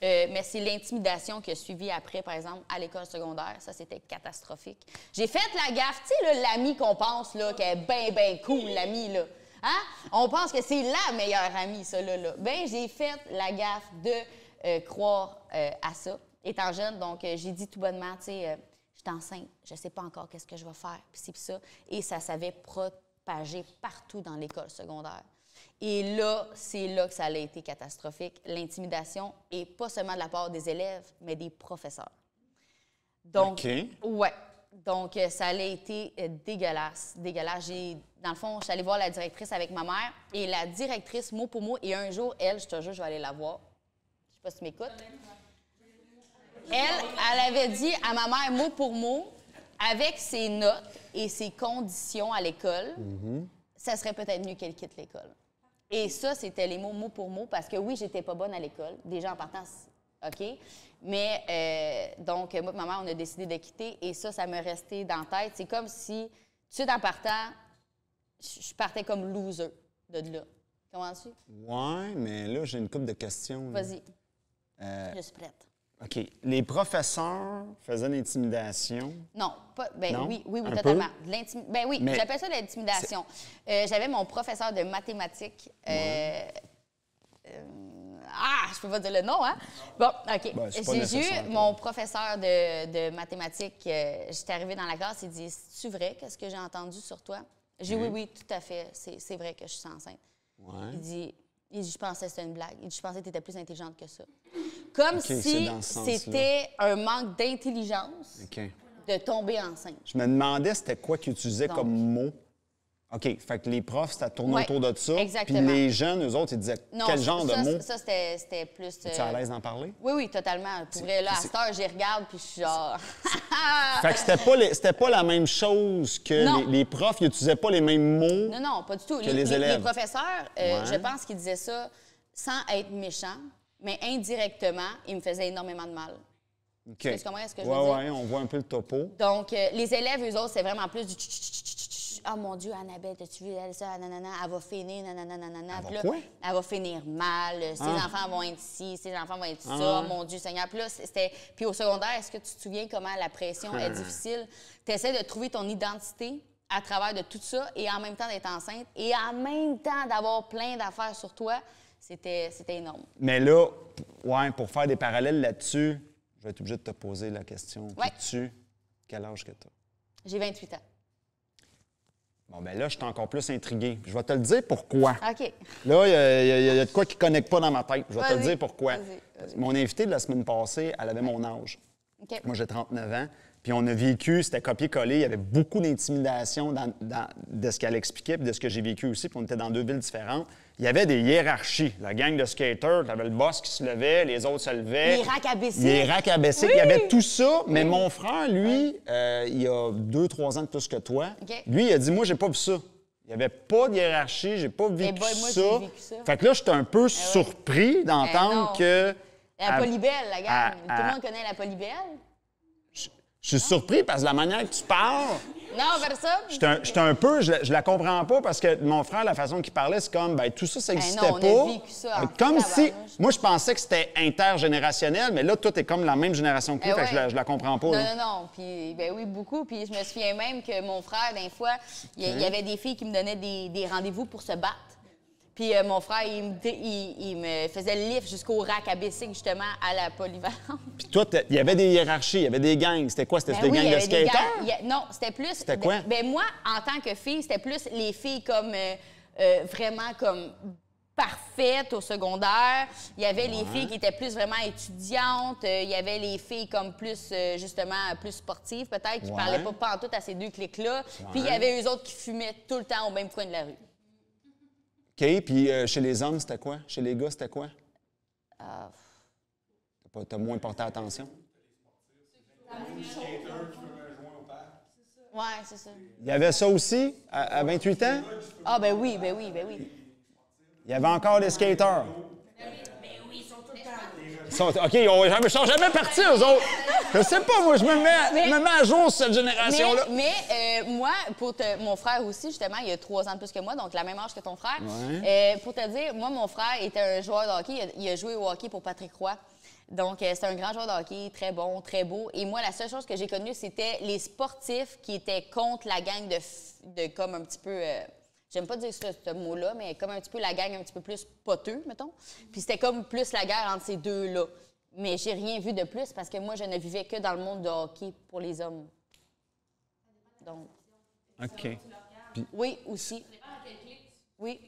Mais c'est l'intimidation qui a suivi après, par exemple, à l'école secondaire. Ça, c'était catastrophique. J'ai fait la gaffe, tu sais, l'amie qu'on pense, là, qu'elle est bien, bien cool, l'amie, là. Hein? On pense que c'est la meilleure amie, ça, là. Bien, j'ai fait la gaffe de croire à ça, étant jeune. Donc, j'ai dit tout bonnement, tu sais, je suis enceinte, je sais pas encore qu'est-ce que je vais faire, puis ci, puis ça. Et ça s'avait propagé partout dans l'école secondaire. Et là, c'est là que ça a été catastrophique. L'intimidation, et pas seulement de la part des élèves, mais des professeurs. Donc, ouais. Donc, ça a été dégueulasse, dégueulasse. Dans le fond, je suis allée voir la directrice avec ma mère, et la directrice, mot pour mot, et un jour, elle, je te jure, je vais aller la voir. Je sais pas si tu m'écoutes. Elle avait dit à ma mère, mot pour mot, avec ses notes et ses conditions à l'école, ça serait peut-être mieux qu'elle quitte l'école. Et ça, c'était les mots mot pour mot, parce que oui, j'étais pas bonne à l'école. Déjà, en partant, OK? Mais, donc, moi et ma mère, on a décidé de quitter, et ça me restait dans la tête. C'est comme si, tout de suite en partant, je partais comme loser de là. Comprends-tu? Oui, mais là, j'ai une couple de questions. Vas-y. Je suis prête. OK. Les professeurs faisaient de l'intimidation? Non, pas. Ben non? oui, oui, un totalement. Peu? Oui, mais j'appelle ça de l'intimidation. J'avais mon professeur de mathématiques. Je peux pas dire le nom, hein? Bon, OK. Ben, j'ai eu mon professeur de mathématiques. J'étais arrivée dans la classe, il dit, c'est-tu vrai, qu'est-ce que j'ai entendu sur toi? J'ai dit, oui, tout à fait, c'est vrai que je suis enceinte. Ouais. Il dit, je pensais que c'était une blague. Il dit, je pensais que tu étais plus intelligente que ça. Comme si c'était un manque d'intelligence de tomber enceinte. Je me demandais c'était quoi qu'il utilisait comme mot. OK. Fait que les profs, ça tournait Ouais, autour de ça. exactement. Puis les jeunes, eux autres, ils disaient Non, quel genre de mots? Ça, c'était plus... Es-tu à l'aise d'en parler? Oui, oui, totalement. Pour vrai, là, à cette heure, j'y regarde, puis je suis genre... Fait que c'était pas la même chose que Non. les profs, ils n'utilisaient pas les mêmes mots. Non, non, pas du tout. Que les élèves. Les professeurs, Ouais. je pense qu'ils disaient ça sans être méchants, mais indirectement, ils me faisaient énormément de mal. OK. Tu comprends ce que je veux Ouais, dire? ouais, on voit un peu le topo. Donc, les élèves, eux autres, c'est vraiment plus du tch. Ah, mon Dieu, Annabelle, t'as-tu vu elle, ça? Nanana, elle va finir, nanana. Elle Puis va là, quoi? elle va finir mal. Ses Ah. enfants vont être ci, ses enfants vont être ça. Ah. Mon Dieu, Seigneur. Puis là, c'était... Puis au secondaire, est-ce que tu te souviens comment la pression est difficile? Tu essaies de trouver ton identité à travers de tout ça et en même temps d'être enceinte et en même temps d'avoir plein d'affaires sur toi. C'était énorme. Mais là, ouais, pour faire des parallèles là-dessus, je vais être obligé de te poser la question. Ouais. Quel âge que tu as? J'ai 28 ans. Bon, ben là, je suis encore plus intrigué. Je vais te le dire pourquoi. OK. Là, il y a de quoi qui ne connecte pas dans ma tête. Je vais te le Vas-y, dire pourquoi. vas-y. Mon invitée de la semaine passée, elle avait mon âge. OK. Moi, j'ai 39 ans. Puis on a vécu, c'était copié-collé. Il y avait beaucoup d'intimidation de ce qu'elle expliquait puis de ce que j'ai vécu aussi. Puis on était dans deux villes différentes. Il y avait des hiérarchies. La gang de skaters, tu avais le boss qui se levait, les autres se levaient. Les racks à bicycle. Les racks à bicycle. Oui. Il y avait tout ça. Mais mon frère, lui, il a 2-3 ans de plus que toi. OK. Lui, il a dit, moi, j'ai pas vu ça. Il n'y avait pas de hiérarchie, j'ai pas vécu boy, moi, ça. j'ai vécu ça. Fait que là, j'étais un peu surpris d'entendre non. que... La Polybelle, la gang. Tout à- le monde connaît la Polybelle. Je suis surpris parce que la manière que tu parles, Non, personne. j'étais un peu... Je la comprends pas parce que mon frère, la façon qu'il parlait, c'est comme, ben tout ça, ça n'existait non, on a pas. vécu ça en Comme si... tabarnouche. Moi, je pensais que c'était intergénérationnel, mais là, tout est comme la même génération que lui, fait que ouais. je la comprends pas. Non, là. non. Puis, ben oui, beaucoup. Puis je me souviens même que mon frère, des fois, il y avait des filles qui me donnaient des rendez-vous pour se battre. Puis mon frère, il me faisait le lift jusqu'au rack à bicycle, justement, à la polyvalente. Puis toi, il y avait des hiérarchies, il y avait des gangs. C'était quoi? C'était Ben des oui, gangs il y de avait des skaters? Non, c'était plus... C'était quoi? Ben moi, en tant que fille, c'était plus les filles comme... vraiment comme parfaites au secondaire. Il y avait les filles qui étaient plus vraiment étudiantes. Il y avait les filles comme plus, justement, plus sportives, peut-être, qui Ouais. parlaient pas pantoute à ces deux clics-là. Puis il y avait eux autres qui fumaient tout le temps au même coin de la rue. OK, puis chez les hommes, c'était quoi? Chez les gars, c'était quoi? Ah, T'as moins porté attention? ouais, c'est ça. Il y avait ça aussi, à 28 ans? Ah, ben oui, ben oui, ben oui. Il y avait encore des skaters. Ils sont, OK, ils sont jamais partis, eux autres. Je sais pas, moi, je me mets à jour sur cette génération-là. Mais moi, mon frère aussi, justement, il a 3 ans de plus que moi, donc la même âge que ton frère. Ouais. Pour te dire, moi, mon frère était un joueur de hockey. Il a joué au hockey pour Patrick Roy. Donc, c'est un grand joueur de hockey, très bon, très beau. Et moi, la seule chose que j'ai connue, c'était les sportifs qui étaient contre la gang de comme un petit peu... J'aime pas dire ce mot-là, mais comme un petit peu la gang un petit peu plus poteux, mettons. Puis c'était comme plus la guerre entre ces deux-là. Mais j'ai rien vu de plus parce que moi, je ne vivais que dans le monde de hockey pour les hommes. Donc, OK. oui, aussi. Oui.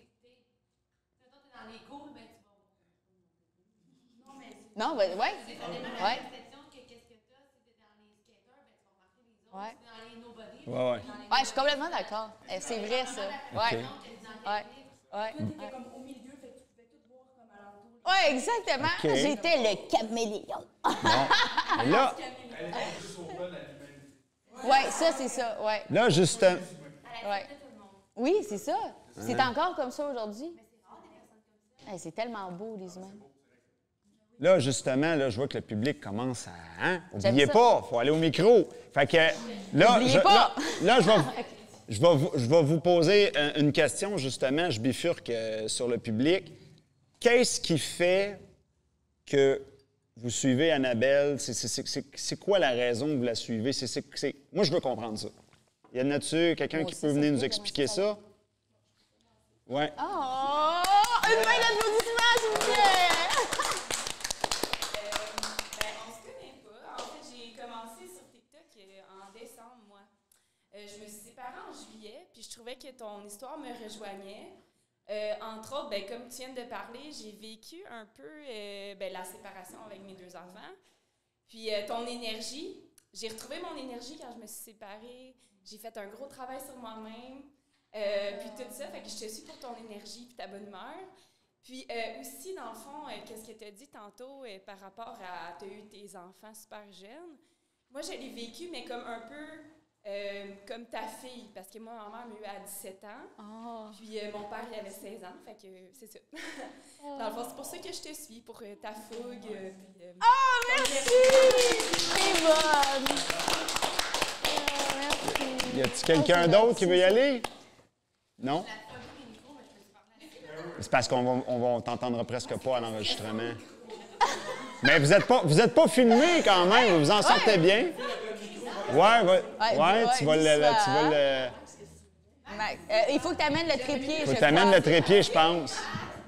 Non, ben, ouais. Ouais. Ouais. Ouais, ouais. Ouais, je suis complètement d'accord. C'est vrai, ça. Ouais. Ouais. Ouais. Ouais, exactement. OK. J'étais le caméléon. Et là, Ouais, ça, c'est ça. Ouais. là, justement... Ouais. Oui, c'est ça. C'est encore comme ça aujourd'hui. Hey, c'est tellement beau, les humains. Là, justement, là, je vois que le public commence à... Hein? J'aime Oubliez ça. pas, il faut aller au micro. Fait que là, Oubliez pas. là, je vais vous poser une question, justement. Je bifurque sur le public. Qu'est-ce qui fait que vous suivez Annabelle? C'est quoi la raison que vous la suivez? Moi, je veux comprendre ça. Y en a-tu quelqu'un Moi qui aussi, peut ça venir fait, nous comment expliquer ça ça? Ouais. Oh! Une main d'applaudissement, s'il vous plaît! On se connaît pas. En fait, j'ai commencé sur TikTok en décembre, moi. Je me suis séparée en juillet, puis je trouvais que ton histoire me rejoignait. Entre autres, comme tu viens de parler, j'ai vécu un peu la séparation avec mes 2 enfants. Puis ton énergie, j'ai retrouvé mon énergie quand je me suis séparée. J'ai fait un gros travail sur moi-même. Puis tout ça, fait que je te suis pour ton énergie et ta bonne humeur. Puis aussi, dans le fond, qu'est-ce que tu as dit tantôt par rapport à tu as eu tes enfants super jeunes. Moi, je l'ai vécu, mais comme un peu comme ta fille, parce que moi, ma mère m'a eu à 17 ans. Oh. Puis mon père, il avait 16 ans, fait que c'est ça. Dans le fond, c'est pour ça que je te suis, pour ta fougue. Merci! C'est bonne! Merci. Y a-t-il quelqu'un d'autre qui veut y aller? Non? C'est parce qu'on t'entendra presque pas à l'enregistrement. Mais vous êtes pas filmé quand même, vous vous en sortez bien. Ouais, tu vas le... Il faut que tu amènes le trépied, Faut que tu amènes le trépied, je pense.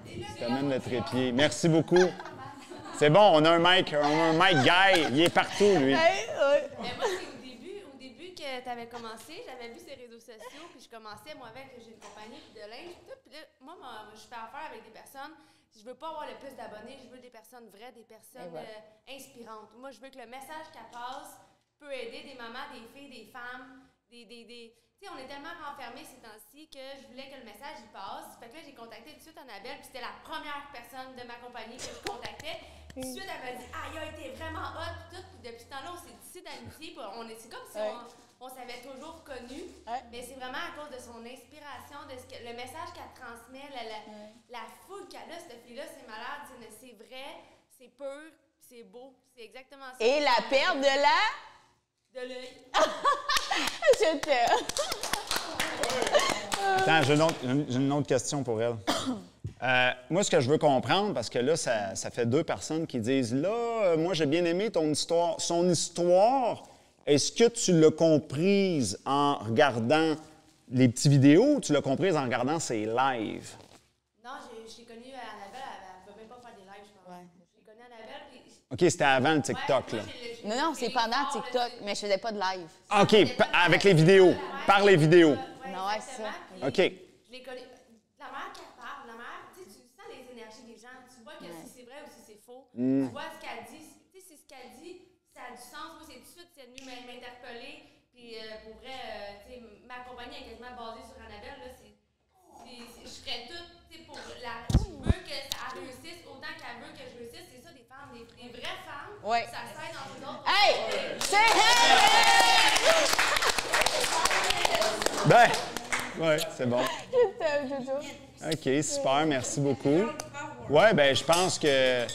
Tu amènes le trépied. Merci beaucoup. C'est bon, on a un mic guy. Il est partout, lui. Mais moi, c'est au début que tu avais commencé, j'avais vu ces réseaux sociaux, puis je commençais, moi, j'ai une compagnie de linge, puis tout. Puis là, moi, je fais affaire avec des personnes. Je veux pas avoir le plus d'abonnés, je veux des personnes vraies, des personnes inspirantes. Moi, je veux que le message qu'elle passe peut aider des mamans, des filles, des femmes, Tu sais, on est tellement renfermés ces temps-ci que je voulais que le message y passe. Fait que là, j'ai contacté tout de suite Annabelle, puis c'était la première personne de ma compagnie que je contactais. Puis tout de suite, elle m'a dit « Ah, il a été vraiment hot, puis tout. » Puis depuis ce temps-là, on s'est tissé d'amitié, c'est comme si on s'avait toujours connus. Mais c'est vraiment à cause de son inspiration, de le message qu'elle transmet, la foule qu'elle a, cette fille-là, c'est malade, c'est vrai, c'est pur, c'est beau, c'est exactement ça. Et la perte de l'œil. Je t'aime. Attends, j'ai une autre question pour elle. Moi, ce que je veux comprendre, parce que là, ça fait 2 personnes qui disent « Là, moi, j'ai bien aimé son histoire. Est-ce que tu l'as comprise en regardant les petites vidéos ou tu l'as comprise en regardant ses lives? » Non, j'ai connu Annabelle, elle ne peut même pas faire des lives, je pense. J'ai connu Annabelle, puis... OK, c'était avant le TikTok, là. Non, c'est pendant TikTok, mais je faisais pas de live. OK, avec les vidéos, par les vidéos. Non, ouais, c'est ça. OK. Je l'ai connue. La mère qu'elle parle, tu sens les énergies des gens. Tu vois que si c'est vrai ou si c'est faux. Tu vois ce qu'elle dit. Tu sais, si ce qu'elle dit, ça a du sens. Moi, c'est tout de suite, c'est venu m'interpeller. Puis pour vrai, tu sais, ma compagnie est quasiment basée sur Annabelle. Là, je ferais tout, tu sais, pour la... Je veux que ça réussisse autant qu'elle veut que je réussisse. C'est ça, des femmes, des vraies femmes. Ouais. Ça s'aide dans les autres. Hey! C'est Ben, ouais, c'est bon. Je t'aime, Jojo. OK, super, merci beaucoup. Ouais, ben je pense que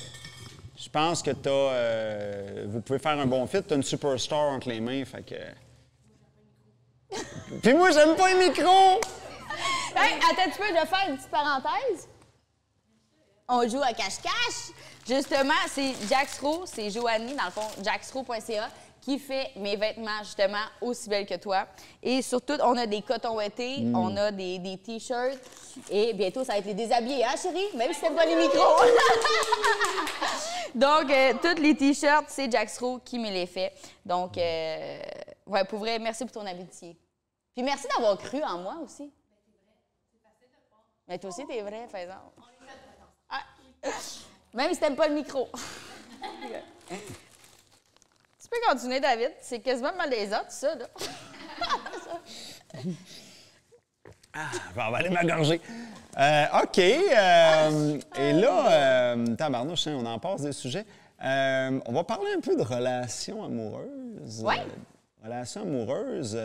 vous pouvez faire un bon fit. T'as une superstar entre les mains, fait que... Puis moi, j'aime pas les micros! Hey, attends, tu peux, je vais faire une petite parenthèse. On joue à cache-cache. Justement, c'est Jaxro, c'est Joanie, dans le fond, jaxro.ca, qui fait mes vêtements, justement, aussi belles que toi. Et surtout, on a des cotons ouettés, on a des T-shirts. Et bientôt, ça va être les déshabillés, hein, chérie? Même si c'est pas les micros. Donc, tous les T-shirts, c'est Jaxro qui me les fait. Donc, ouais, pour vrai, merci pour ton amitié. Puis merci d'avoir cru en moi aussi. Mais toi aussi, t'es vrai, par exemple. Même si t'aimes pas le micro. Tu peux continuer, David. C'est quasiment malaisant, tout ça, là. On va aller m'agorger. OK. Et là, tabarnouche, on en passe des sujets. On va parler un peu de relations amoureuses. Oui. Relations amoureuses,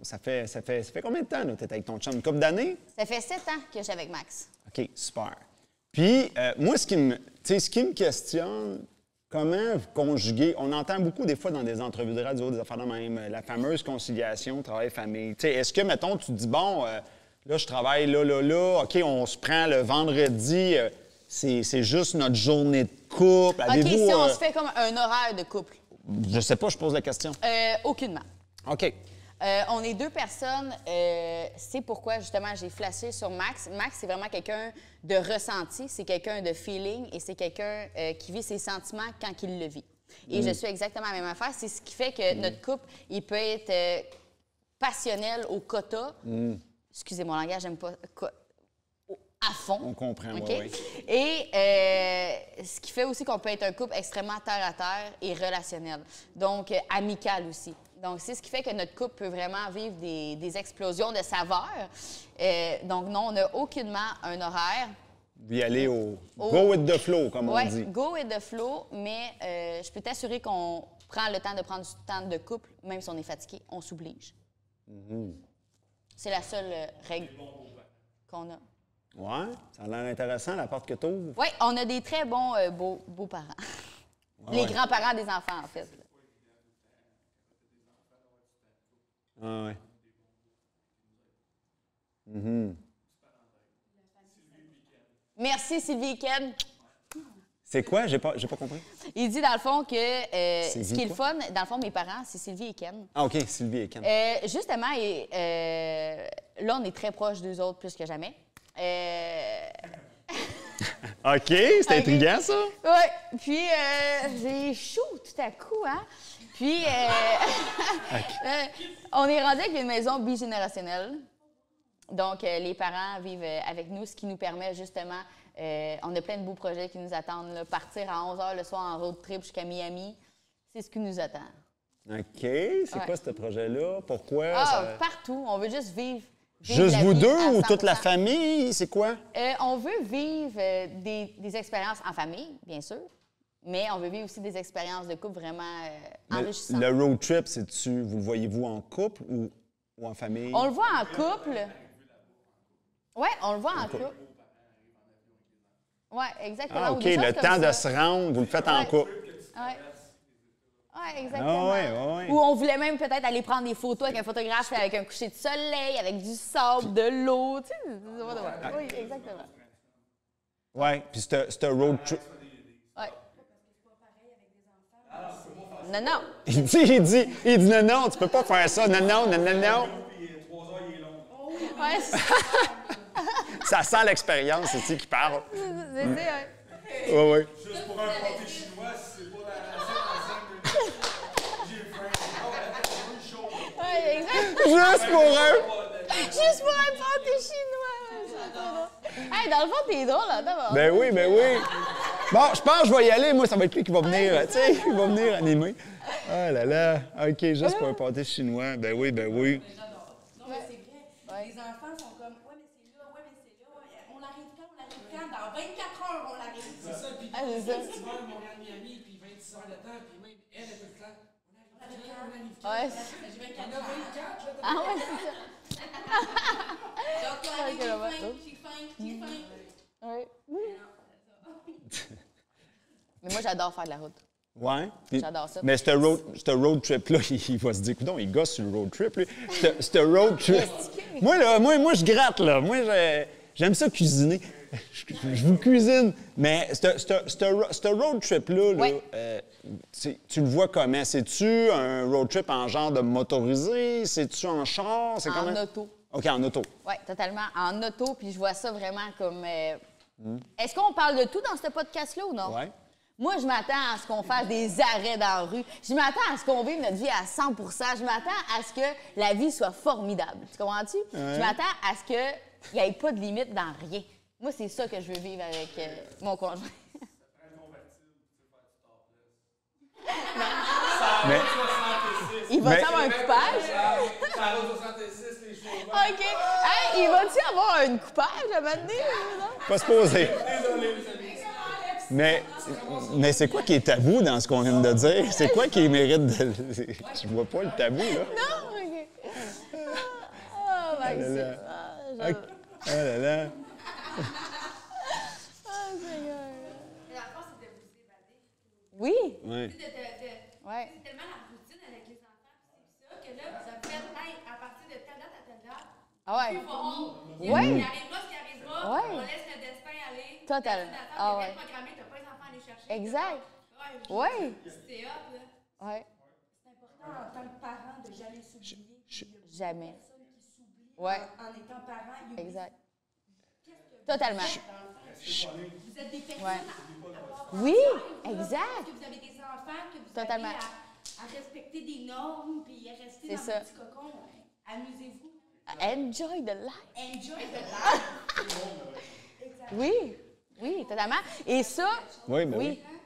ça fait combien de temps, là, t'es avec ton chum? Une couple d'années? Ça fait 7 ans que je suis avec Max. OK, super. Puis, moi, ce qui me questionne, comment vous conjuguer... On entend beaucoup, des fois, dans des entrevues de radio, des affaires de même, la fameuse conciliation travail-famille. Tu sais, est-ce que, mettons, tu te dis, bon, là, je travaille là, OK, on se prend le vendredi, c'est juste notre journée de couple. OK, si on se fait comme un horaire de couple. Je sais pas, je pose la question. Aucunement. OK. On est 2 personnes. C'est pourquoi, justement, j'ai flashé sur Max. Max, c'est vraiment quelqu'un de ressenti, c'est quelqu'un de feeling et c'est quelqu'un qui vit ses sentiments quand il le vit. Et je suis exactement la même affaire. C'est ce qui fait que notre couple, il peut être passionnel au quota. Excusez mon langage, j'aime pas... à fond. On comprend, okay? Oui. Et ce qui fait aussi qu'on peut être un couple extrêmement terre-à-terre et relationnel. Donc, amical aussi. Donc, c'est ce qui fait que notre couple peut vraiment vivre des explosions de saveurs. Donc, non, on n'a aucunement un horaire. Vous y allez au go with the flow, comme on dit. Oui, go with the flow, mais je peux t'assurer qu'on prend le temps de prendre du temps de couple, même si on est fatigué, on s'oblige. C'est la seule règle qu'on a. Ouais, ça a l'air intéressant, la porte que tu ouvres. Oui, on a des très bons beaux-parents. Les grands-parents des enfants, en fait. Ah ouais. Merci, Sylvie Ken. C'est quoi? J'ai pas compris. Il dit, dans le fond, que ce qui est le quoi? fun, dans le fond, mes parents, c'est Sylvie et Ken. Ah, OK, Sylvie et Ken. Justement, là, on est très proches d'eux autres plus que jamais. OK, c'est intriguant, ça. Oui, puis j'ai chaud tout à coup, hein? Puis, on est rendu avec une maison bigénérationnelle. Donc, les parents vivent avec nous, ce qui nous permet justement, on a plein de beaux projets qui nous attendent. Là. Partir à 11 h le soir en road trip jusqu'à Miami, c'est ce qui nous attend. OK, c'est quoi ce projet-là? Pourquoi? Partout. On veut juste vivre Juste la vous vie deux à ou toute la 100%. famille? C'est quoi? On veut vivre des expériences en famille, bien sûr, mais on veut vivre aussi des expériences de couple vraiment enrichissantes. Le road trip, c'est-tu, vous le voyez-vous en couple ou en famille? On le voit en couple. Oui, on le voit en couple. Oui, exactement. Ah, Ou OK, des choses le comme temps de ça. se rendre, vous le faites en couple. Oui. Oui, exactement. Ah, ouais. Ou on voulait même peut-être aller prendre des photos avec un photographe, avec un coucher de soleil, avec du sable, de l'eau. Tu sais, oui, exactement. Oui, puis c'est un road trip. Oui. Non. Il dit non, tu peux pas faire ça. Non. Ouais, Ça sent l'expérience, c'est qui parle. c'est Oui. Juste pour un pâté chinois, si c'est pas la scène j'ai faim. ouais, exact. Juste pour eux. Juste pour un pâté chinois. Hey, dans le fond, t'es drôle, là. Ben oui. Bon, je pense que je vais y aller. Moi, ça va être lui qui va venir, tu sais, il va venir animer. Ah là là. OK, juste pour un pâté chinois. Ben oui. Non, mais c'est vrai. Les enfants sont comme, ouais, mais c'est là. On arrive quand? Dans 24 heures, on arrive. C'est ça, puis c'est ça. festival Montréal-Miami, puis 26 heures de temps, puis même elle est tout le temps. On arrive quand? Ouais. J'ai 24 On a 24, là. Ah ouais, c'est ça. Donc, on arrive, j'ai faim. Ouais. Mais moi, j'adore faire de la route. Ouais. Puis- J'adore ça. Mais ce road trip-là, il va se dire, coudonc, il gosse sur le road trip, lui. Ce road trip. Moi, je gratte, là. Moi, j'aime ça cuisiner. Je vous cuisine. Mais ce road trip-là, là, Ouais. tu le vois comment? C'est-tu un road trip en genre de motorisé? C'est-tu en char? C'est En comment? auto. OK, en auto. Oui, totalement. En auto, puis je vois ça vraiment comme... Est-ce qu'on parle de tout dans ce podcast-là ou non? Ouais. Moi, je m'attends à ce qu'on fasse des arrêts dans la rue. Je m'attends à ce qu'on vive notre vie à 100 Je m'attends à ce que la vie soit formidable. Tu comprends-tu? Je m'attends à ce qu'il n'y ait pas de limite dans rien. Moi, c'est ça que je veux vivre avec mon conjoint. Mais, Il va-tu avoir un coupage? Ça arrive au 66, les cheveux. OK. Hey, il va-tu avoir un coupage à m'amener? pas se poser. Désolé, les amis. Mais c'est quoi qui est tabou dans ce qu'on vient de dire? C'est quoi qui mérite de... Je vois pas le tabou, là. Non? OK. Oh, Maxime. Ah là là. Oh, Seigneur. Mais dans le fond, c'est de vous évader. Oui. Ouais. Ouais. C'est tellement la routine avec les enfants, c'est ça, que là, vous avez fait, hey, à partir de telle date à telle date, Ah ouais. puis verront. Ouais. Il arrivera ce qui arrivera, Ouais. on laisse le destin aller. Total. Ah ouais. Programmé, t'as pas les enfants à aller chercher. Exact. Ouais. Ouais. C'était hop, là. Ouais. C'est important en tant que parent de jamais s'oublier. Jamais. Personne qui s'oublie Ouais. en étant parent. Il oublie Exact. Totalement. Vous êtes des personnes Ouais. à part Oui, entière, là, exact. parce que vous avez des enfants, que vous Totalement. avez à respecter des normes, puis à rester C'est dans ça. le petit cocon. Amusez-vous. Enjoy the life. Enjoy the life. Oui, totalement. Et ça, Oui, ben oui. C'est comme,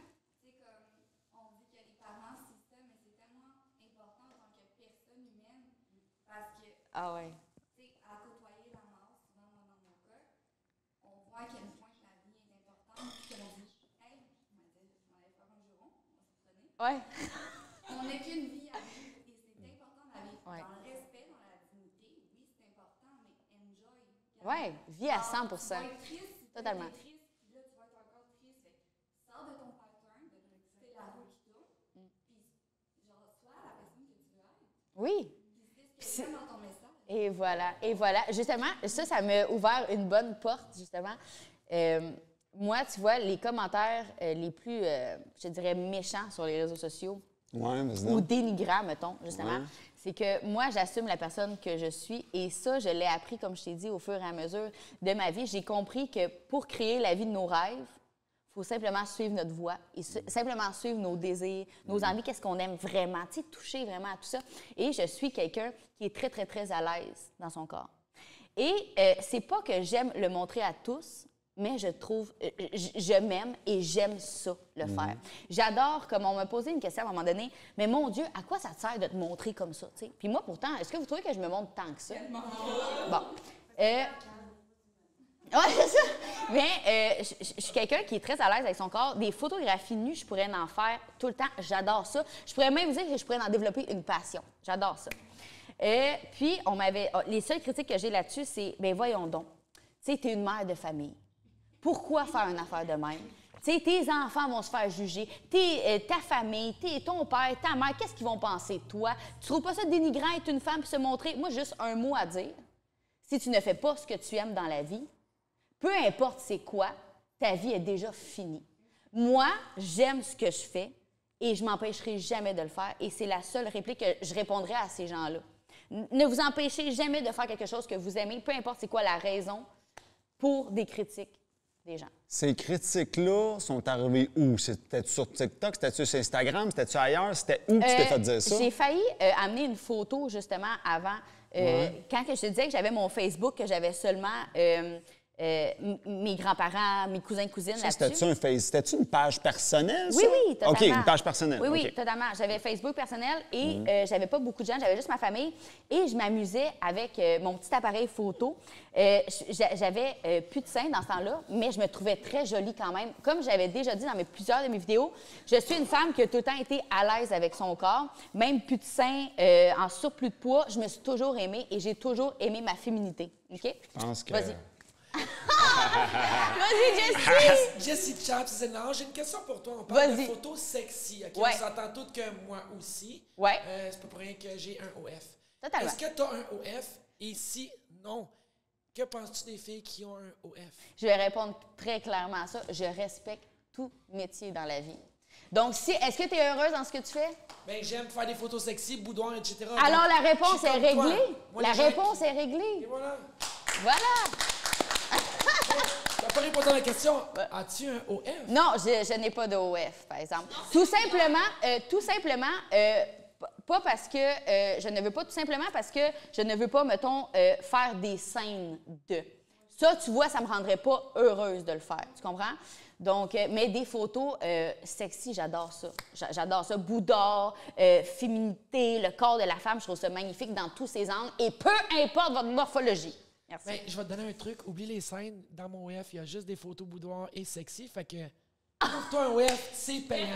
on dit que les parents, c'est ça, mais c'est tellement important en tant que Ah ouais. Tu sais, à côtoyer la mort, souvent, moi, dans mon cas, on voit à quel point que la vie est importante, puis qu'on dit, hey, je m'allais faire un juron, on va se prenait. Ouais. On n'a qu'une vie à vivre, et c'est important de la vivre Ouais. dans le respect, dans la dignité. Oui, c'est important, mais enjoy. Ouais, vis à 100 Tu vas être triste, Totalement. tu vas être triste, puis là, tu vas être encore triste. Fait que sors de ton pattern, de la roue qui tourne, puis genre, sois la personne que tu veux être. Oui. Puis c'est ce que tu dans ton message. Et voilà, et voilà. Justement, ça m'a ouvert une bonne porte, justement. Moi, tu vois, les commentaires les plus, je dirais, méchants sur les réseaux sociaux, Ouais, vas-y ou donc. dénigrants, mettons, justement, Ouais. c'est que moi, j'assume la personne que je suis. Et ça, je l'ai appris, comme je t'ai dit, au fur et à mesure de ma vie. J'ai compris que pour créer la vie de nos rêves, il faut simplement suivre notre voie et simplement suivre nos désirs, nos envies, qu'est-ce qu'on aime vraiment, tu sais, toucher vraiment à tout ça. Et je suis quelqu'un qui est très, très, très à l'aise dans son corps. Et c'est pas que j'aime le montrer à tous, mais je trouve, je m'aime et j'aime ça, le faire. J'adore, comme on m'a posé une question à un moment donné, mais mon Dieu, à quoi ça te sert de te montrer comme ça, tu sais? Puis moi, pourtant, est-ce que vous trouvez que je me montre tant que ça? Bon. Oui, c'est ça. Mais je suis quelqu'un qui est très à l'aise avec son corps. Des photographies nues, je pourrais en faire tout le temps. J'adore ça. Je pourrais même dire que je pourrais en développer une passion. J'adore ça. Puis, les seules critiques que j'ai là-dessus, c'est, bien, voyons donc. Tu sais, t'es une mère de famille. Pourquoi faire une affaire de même? Tu sais, tes enfants vont se faire juger. Ta famille, ton père, ta mère, qu'est-ce qu'ils vont penser de toi? Tu trouves pas ça dénigrant être une femme et se montrer? Moi, juste un mot à dire. Si tu ne fais pas ce que tu aimes dans la vie, peu importe c'est quoi, ta vie est déjà finie. Moi, j'aime ce que je fais et je m'empêcherai jamais de le faire. Et c'est la seule réplique que je répondrai à ces gens-là. Ne vous empêchez jamais de faire quelque chose que vous aimez, peu importe c'est quoi la raison, pour des critiques des gens. Ces critiques-là sont arrivées où? C'était-tu sur TikTok? C'était-tu sur Instagram? C'était-tu ailleurs? C'était où que tu t'es fait dire ça? J'ai failli amener une photo, justement, avant. Quand que je te disais que j'avais mon Facebook, que j'avais seulement mes grands-parents, mes cousins, cousines là-dessus. C'était-tu une page personnelle, ça? Oui, oui, totalement. OK, une page personnelle. Oui, oui, OK. totalement. J'avais Facebook personnel et j'avais pas beaucoup de gens, j'avais juste ma famille. Et je m'amusais avec mon petit appareil photo. J'avais plus de seins dans ce temps-là, mais je me trouvais très jolie quand même. Comme j'avais déjà dit dans plusieurs de mes vidéos, je suis une femme qui a tout le temps été à l'aise avec son corps. Même plus de seins, en surplus de poids, je me suis toujours aimée et j'ai toujours aimé ma féminité. OK? Je pense que... Vas-y. Vas-y, Jessie! Jessie Chaps, c'est non, j'ai une question pour toi. On parle de Vas-y. photos sexy. OK? Ouais. On s'entend toutes que moi aussi. Ouais. C'est pas pour rien que j'ai un OF. Totalement. Est-ce que tu as un OF? Et si non, que penses-tu des filles qui ont un OF? Je vais répondre très clairement à ça. Je respecte tout métier dans la vie. Donc, est-ce que tu es heureuse dans ce que tu fais? Ben, j'aime faire des photos sexy, boudoir, etc. Alors, Donc, la réponse je suis est comme toi. réglée. Moi, La les gens réponse qui- est réglée. Et voilà. Voilà. Tu n'as pas répondu à la question. As-tu un OF? Non, je n'ai pas de OF, par exemple. Tout simplement, pas parce que je ne veux pas, tout simplement parce que je ne veux pas, mettons, faire des scènes de. Ça, tu vois, ça me rendrait pas heureuse de le faire. Tu comprends? Donc, mais des photos sexy, j'adore ça. J'adore ça. Bouddha, féminité, le corps de la femme, je trouve ça magnifique dans tous ses angles. Et peu importe votre morphologie. Merci. Ben, je vais te donner un truc. Oublie les scènes. Dans mon OF, il y a juste des photos boudoir et sexy. Fait que, trouve-toi un OF, c'est payant.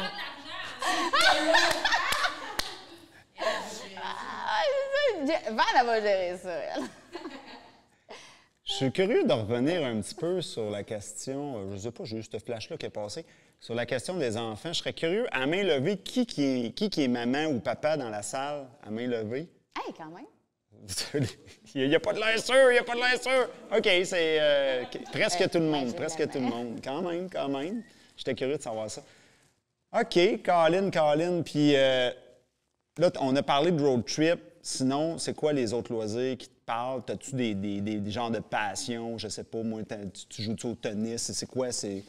Val, elle va gérer ça, elle. Je suis curieux de revenir un petit peu sur la question, je sais pas, j'ai eu ce flash-là qui est passé, sur la question des enfants. Je serais curieux, à main levée, qui est maman ou papa dans la salle, à main levée? Hey, quand même. Il n'y a pas de l'air sûr, il n'y a pas de l'air sûr. OK, c'est presque tout le monde, ouais, presque j'ai tout le monde. Quand même. J'étais curieux de savoir ça. OK, Colin, puis là, on a parlé de road trip. Sinon, c'est quoi les autres loisirs qui te parlent? As-tu des genres de passion? Je sais pas, moi, tu joues-tu au tennis? C'est quoi? As-tu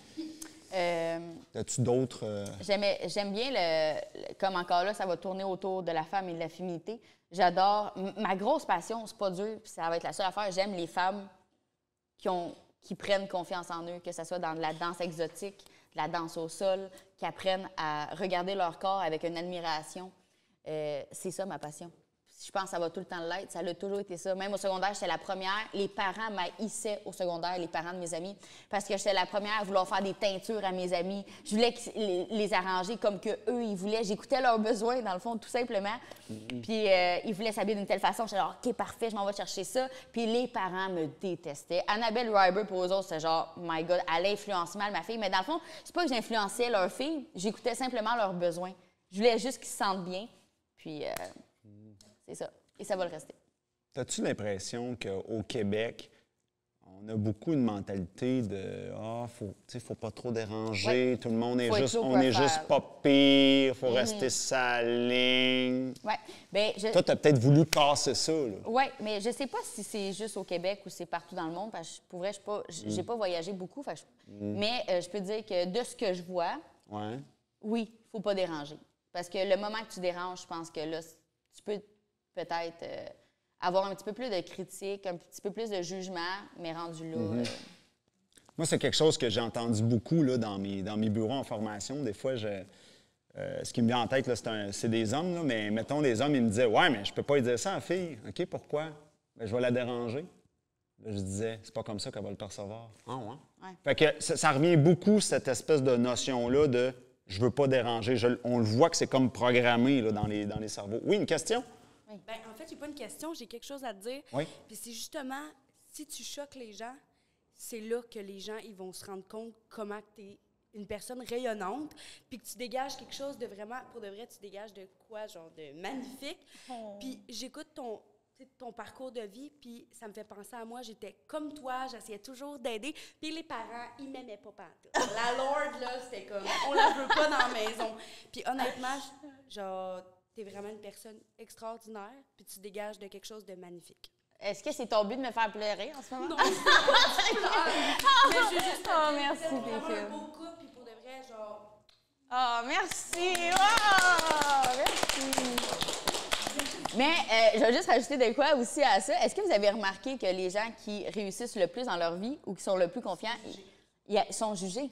d'autres... J'aime bien comme encore là, ça va tourner autour de la femme et de la féminité. J'adore. Ma grosse passion, c'est pas dur, puis ça va être la seule affaire. J'aime les femmes qui prennent confiance en eux, que ce soit dans de la danse exotique, de la danse au sol, qui apprennent à regarder leur corps avec une admiration. C'est ça ma passion. Je pense que ça va tout le temps l'être. Ça a toujours été ça. Même au secondaire, j'étais la première. Les parents m'haïssaient au secondaire, les parents de mes amis, parce que j'étais la première à vouloir faire des teintures à mes amis. Je voulais les arranger comme que eux ils voulaient. J'écoutais leurs besoins, dans le fond, tout simplement. Puis ils voulaient s'habiller d'une telle façon. J'étais genre, OK, parfait, je m'en vais chercher ça. Puis les parents me détestaient. Annabelle Ryber, pour eux autres, c'était genre, my God, elle influence mal ma fille. Mais dans le fond, c'est pas que j'influençais leur fille. J'écoutais simplement leurs besoins. Je voulais juste qu'ils se sentent bien. Puis... c'est ça. Et ça va le rester. As-tu l'impression qu'au Québec, on a beaucoup une mentalité de faut pas trop déranger, tout le monde est juste, on est juste pas pire, faut rester sa ligne. Oui. Ben, toi, tu as peut-être voulu casser ça. Oui, mais je sais pas si c'est juste au Québec ou c'est partout dans le monde, parce que pour vrai, j'ai pas voyagé beaucoup. Mais je peux dire que de ce que je vois, oui, faut pas déranger. Parce que le moment que tu déranges, je pense que là, tu peux peut-être avoir un petit peu plus de critique, un petit peu plus de jugement, mais rendu là... Moi, c'est quelque chose que j'ai entendu beaucoup là, dans mes bureaux en formation. Des fois, ce qui me vient en tête, là, c'est des hommes, là, mais mettons, les hommes, ils me disaient « Ouais, mais je peux pas lui dire ça à la fille. » OK, pourquoi? Ben, je vais la déranger. Là, je disais « C'est pas comme ça qu'elle va le percevoir. » Ah ouais? Fait que ça revient beaucoup, cette espèce de notion-là de « Je veux pas déranger ». On le voit que c'est comme programmé là, dans les cerveaux. Oui, une question? Oui. Bien, en fait, j'ai pas une question, j'ai quelque chose à te dire. Oui. Puis c'est justement, si tu choques les gens, c'est là que les gens ils vont se rendre compte comment tu es une personne rayonnante, puis que tu dégages quelque chose de vraiment, pour de vrai, tu dégages de quoi, genre de magnifique. Puis j'écoute ton parcours de vie, puis ça me fait penser à moi, j'étais comme toi, j'essayais toujours d'aider, puis les parents, ils m'aimaient pas pantoute. La Lord, là, c'était comme, on la veut pas dans la maison. Puis honnêtement, genre... tu es vraiment une personne extraordinaire, puis tu dégages de quelque chose de magnifique. Est-ce que c'est ton but de me faire pleurer en ce moment? Non, mais je veux juste merci, c'est vraiment un beau couple, puis pour de vrai, genre... Oh, merci! Wow! Merci! Mais je vais juste rajouter de quoi aussi à ça. Est-ce que vous avez remarqué que les gens qui réussissent le plus dans leur vie ou qui sont le plus confiants, ils sont jugés?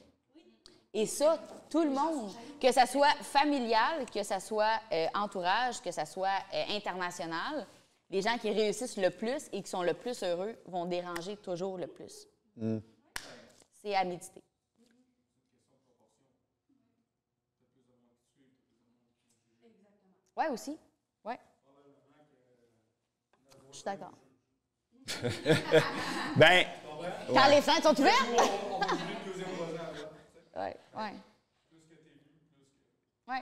Et ça, tout le monde, que ça soit familial, que ça soit entourage, que ça soit international, les gens qui réussissent le plus et qui sont le plus heureux vont déranger toujours le plus. C'est à méditer. Oui, aussi. Oui. Je suis d'accord. Ben, quand les fenêtres sont ouvertes? Oui, oui. Oui.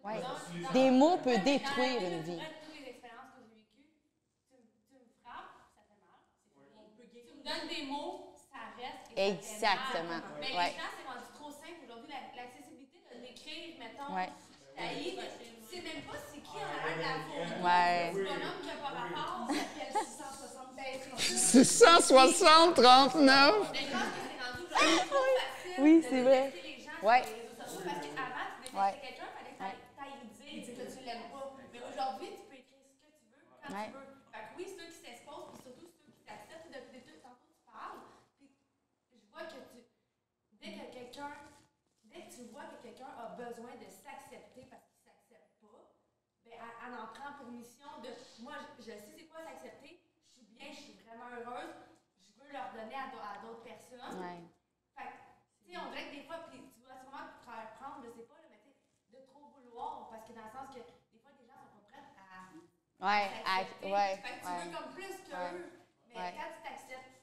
Ouais. Des mots peuvent détruire une vie. Toutes les expériences que j'ai vécues, tu me frappes, ça fait mal. Tu me donnes des mots, ça reste. Et exactement. Ça fait mal. Mais les gens, c'est rendu trop simple aujourd'hui. L'accessibilité de l'écrire, mettons, tu sais même pas c'est qui en arrière de la photo. C'est un homme qui n'a pas rapport, ça s'appelle 660, 39. Mais je pense que c'est rendu trop facile. Oui, c'est vrai. Les gens Ouais. sur les réseaux sociaux, parce qu'avant, tu détestais quelqu'un, il fallait que tu ailles dire que tu l'aimes pas. Mais aujourd'hui, tu peux écrire ce que tu veux, quand tu veux. Fait que oui, ceux qui s'exposent, puis surtout ceux qui t'acceptent, depuis tout tantôt tu parles, puis je vois que dès que tu vois que quelqu'un a besoin de s'accepter parce qu'il ne s'accepte pas, bien, elle en prend pour mission de, moi, je sais c'est quoi s'accepter, je suis bien, je suis vraiment heureuse, je veux leur donner à d'autres personnes. Fait que, tu sais, on dirait que des fois, puis tu vas sûrement te faire prendre, je sais pas, là, mais tu sais, de trop vouloir, parce que dans le sens que des fois, les gens sont pas prêts à s'accepter. Fait que tu veux comme plus qu'eux. Mais quand tu t'acceptes,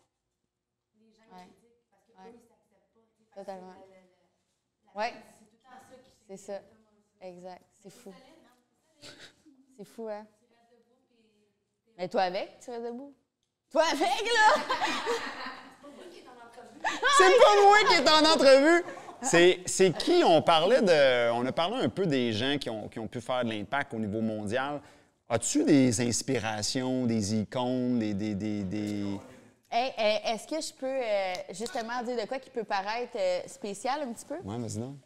les gens critiquent parce qu'eux, ils s'acceptent pas. Totalement. C'est tout le temps ça qui c'est ça. Exact. C'est fou. C'est fou, hein? Mais toi avec, tu restes debout? Toi avec, là? C'est pas moi qui est en entrevue! C'est qui? On a parlé un peu des gens qui ont pu faire de l'impact au niveau mondial. As-tu des inspirations, des icônes, Hey, est-ce que je peux justement dire de quoi qui peut paraître spécial un petit peu? Oui, vas-y donc.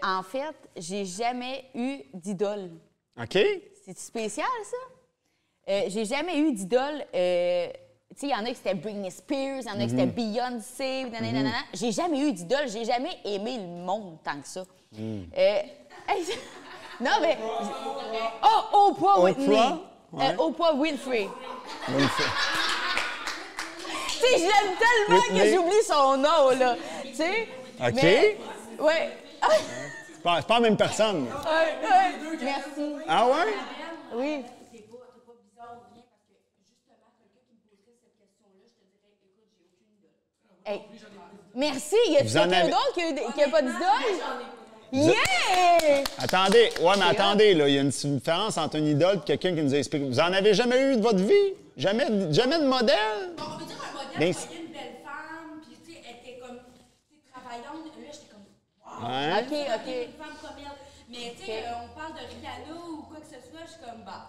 En fait, j'ai jamais eu d'idole. OK. C'est spécial, ça? J'ai jamais eu d'idole Tu sais, il y en a qui c'était Britney Spears, il y en a qui c'était Beyoncé, nanana. J'ai jamais eu d'idole, j'ai jamais aimé le monde tant que ça. Non, mais... Oh, Oprah Whitney. Ouais. Oprah Winfrey. Tu sais, je l'aime tellement Whitney. que j'oublie son nom, là. Tu sais? OK. Mais, ouais. C'est pas la même personne. Merci. Ah ouais? Oui. T'es pas bizarre ou rien parce que justement, quelqu'un qui me poserait cette question-là, je te dirais, écoute, j'ai aucune idole. Hey. Merci. Y a Vous en quelqu'un avez- d'autre qui a pas d'idole? Yeah! Attendez, ouais, mais attendez, là, il y a une différence entre une idole et quelqu'un qui nous a inspiré. Vous en avez jamais eu de votre vie? Jamais de modèle? Bon, on veut dire un modèle, Ben, je voyais une belle femme, puis tu sais, elle était comme, tu sais, travaillante. Là, j'étais comme, wow, Ouais. OK. une femme comme elle. Mais tu sais, on parle de Rihanna ou quoi que ce soit, je suis comme, bah,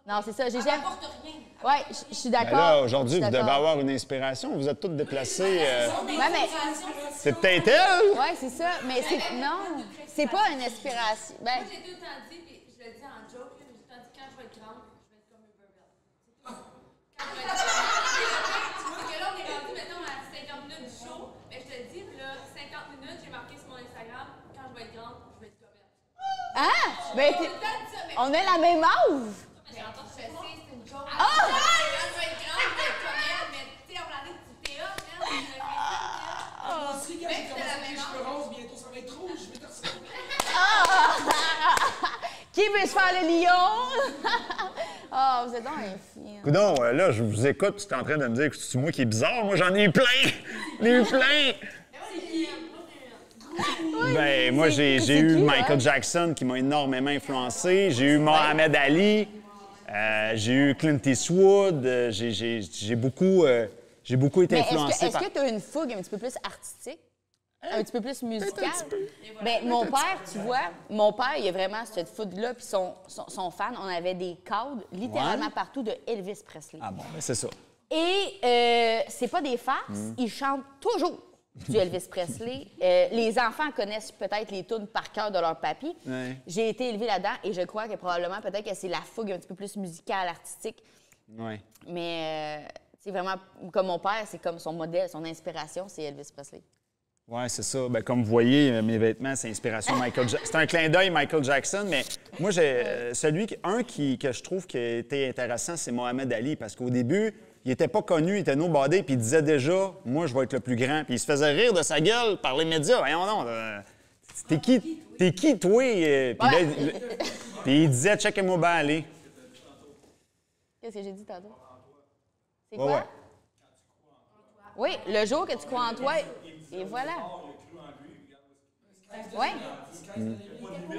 Non, c'est ça. J'ai elle jamais... n'apporte rien. Ouais, je suis Ben d'accord. là, aujourd'hui, Je vous suis devez d'accord. avoir une inspiration. Vous êtes toutes déplacées. Ouais, mais... C'est peut-être elle? Ouais, c'est ça. Mais c'est... Non, c'est pas une inspiration. Ben, Moi, j'ai tout le temps dit, puis je le dis en joke, là, mais j'ai tout le temps dit, quand je vais être grande, je vais être comme Uber Bell. Quand je vais être grande. C'est que là, on est rendu, mettons, à 50 minutes du show, mais je te dis, puis là, 50 minutes, j'ai marqué sur mon Instagram, quand je vais être grande, je vais être comme elle. hein? Ben, J'ai tout le temps dit ça, mais on a la même âge. mais j'entends, je sais, c'est une joke. Ah! Quand je vais être grande, je vais être comme elle, mais tu sais, on m'a dit que tu t'es hot, elle, je le fais Moi aussi, quand Mais j'ai c'était la commencé les même cheveux roses, bientôt ça va être rouge, je vais te ressembler. Qui veut se faire le lion? Ah, vous êtes donc un film. Coudon, là, je vous écoute, tu es en train de me dire que c'est moi qui est bizarre. Moi, j'en ai eu plein! J'en ai eu plein! Ben, moi, j'ai c'est eu qui, Michael hein? Jackson qui m'a énormément influencé. J'ai eu Mohamed Ali. J'ai eu Clint Eastwood. J'ai beaucoup été Mais influencé est-ce par... que tu as une fougue un petit peu plus artistique? Un petit peu plus musicale? Ben, mon père, tu vois, mon père, il a vraiment cette fougue-là, puis son fan, on avait des cadres littéralement Ouais. partout de Elvis Presley. Ah bon, ben c'est ça. Et c'est pas des farces, ils chantent toujours du Elvis Presley. Les enfants connaissent peut-être les tunes par cœur de leur papy. Ouais. J'ai été élevée là-dedans et je crois que probablement, peut-être que c'est la fougue un petit peu plus musicale, artistique. Ouais. Mais c'est vraiment comme mon père, c'est comme son modèle, son inspiration, c'est Elvis Presley. Ouais, c'est ça. Ben, comme vous voyez, mes vêtements, c'est inspiration Michael Jackson. C'est un clin d'œil Michael Jackson, mais moi, j'ai que je trouve qui a été intéressant, c'est Mohamed Ali, parce qu'au début, il était pas connu, il était nobody, puis il disait déjà, moi, je vais être le plus grand. Puis il se faisait rire de sa gueule par les médias. Voyons donc, t'es qui, toi? Puis là, puis il disait, check-moi bien aller. Qu'est-ce que j'ai dit tantôt? C'est Ouais, quoi? ouais. Oui, le jour que tu crois en toi, et voilà. Oui,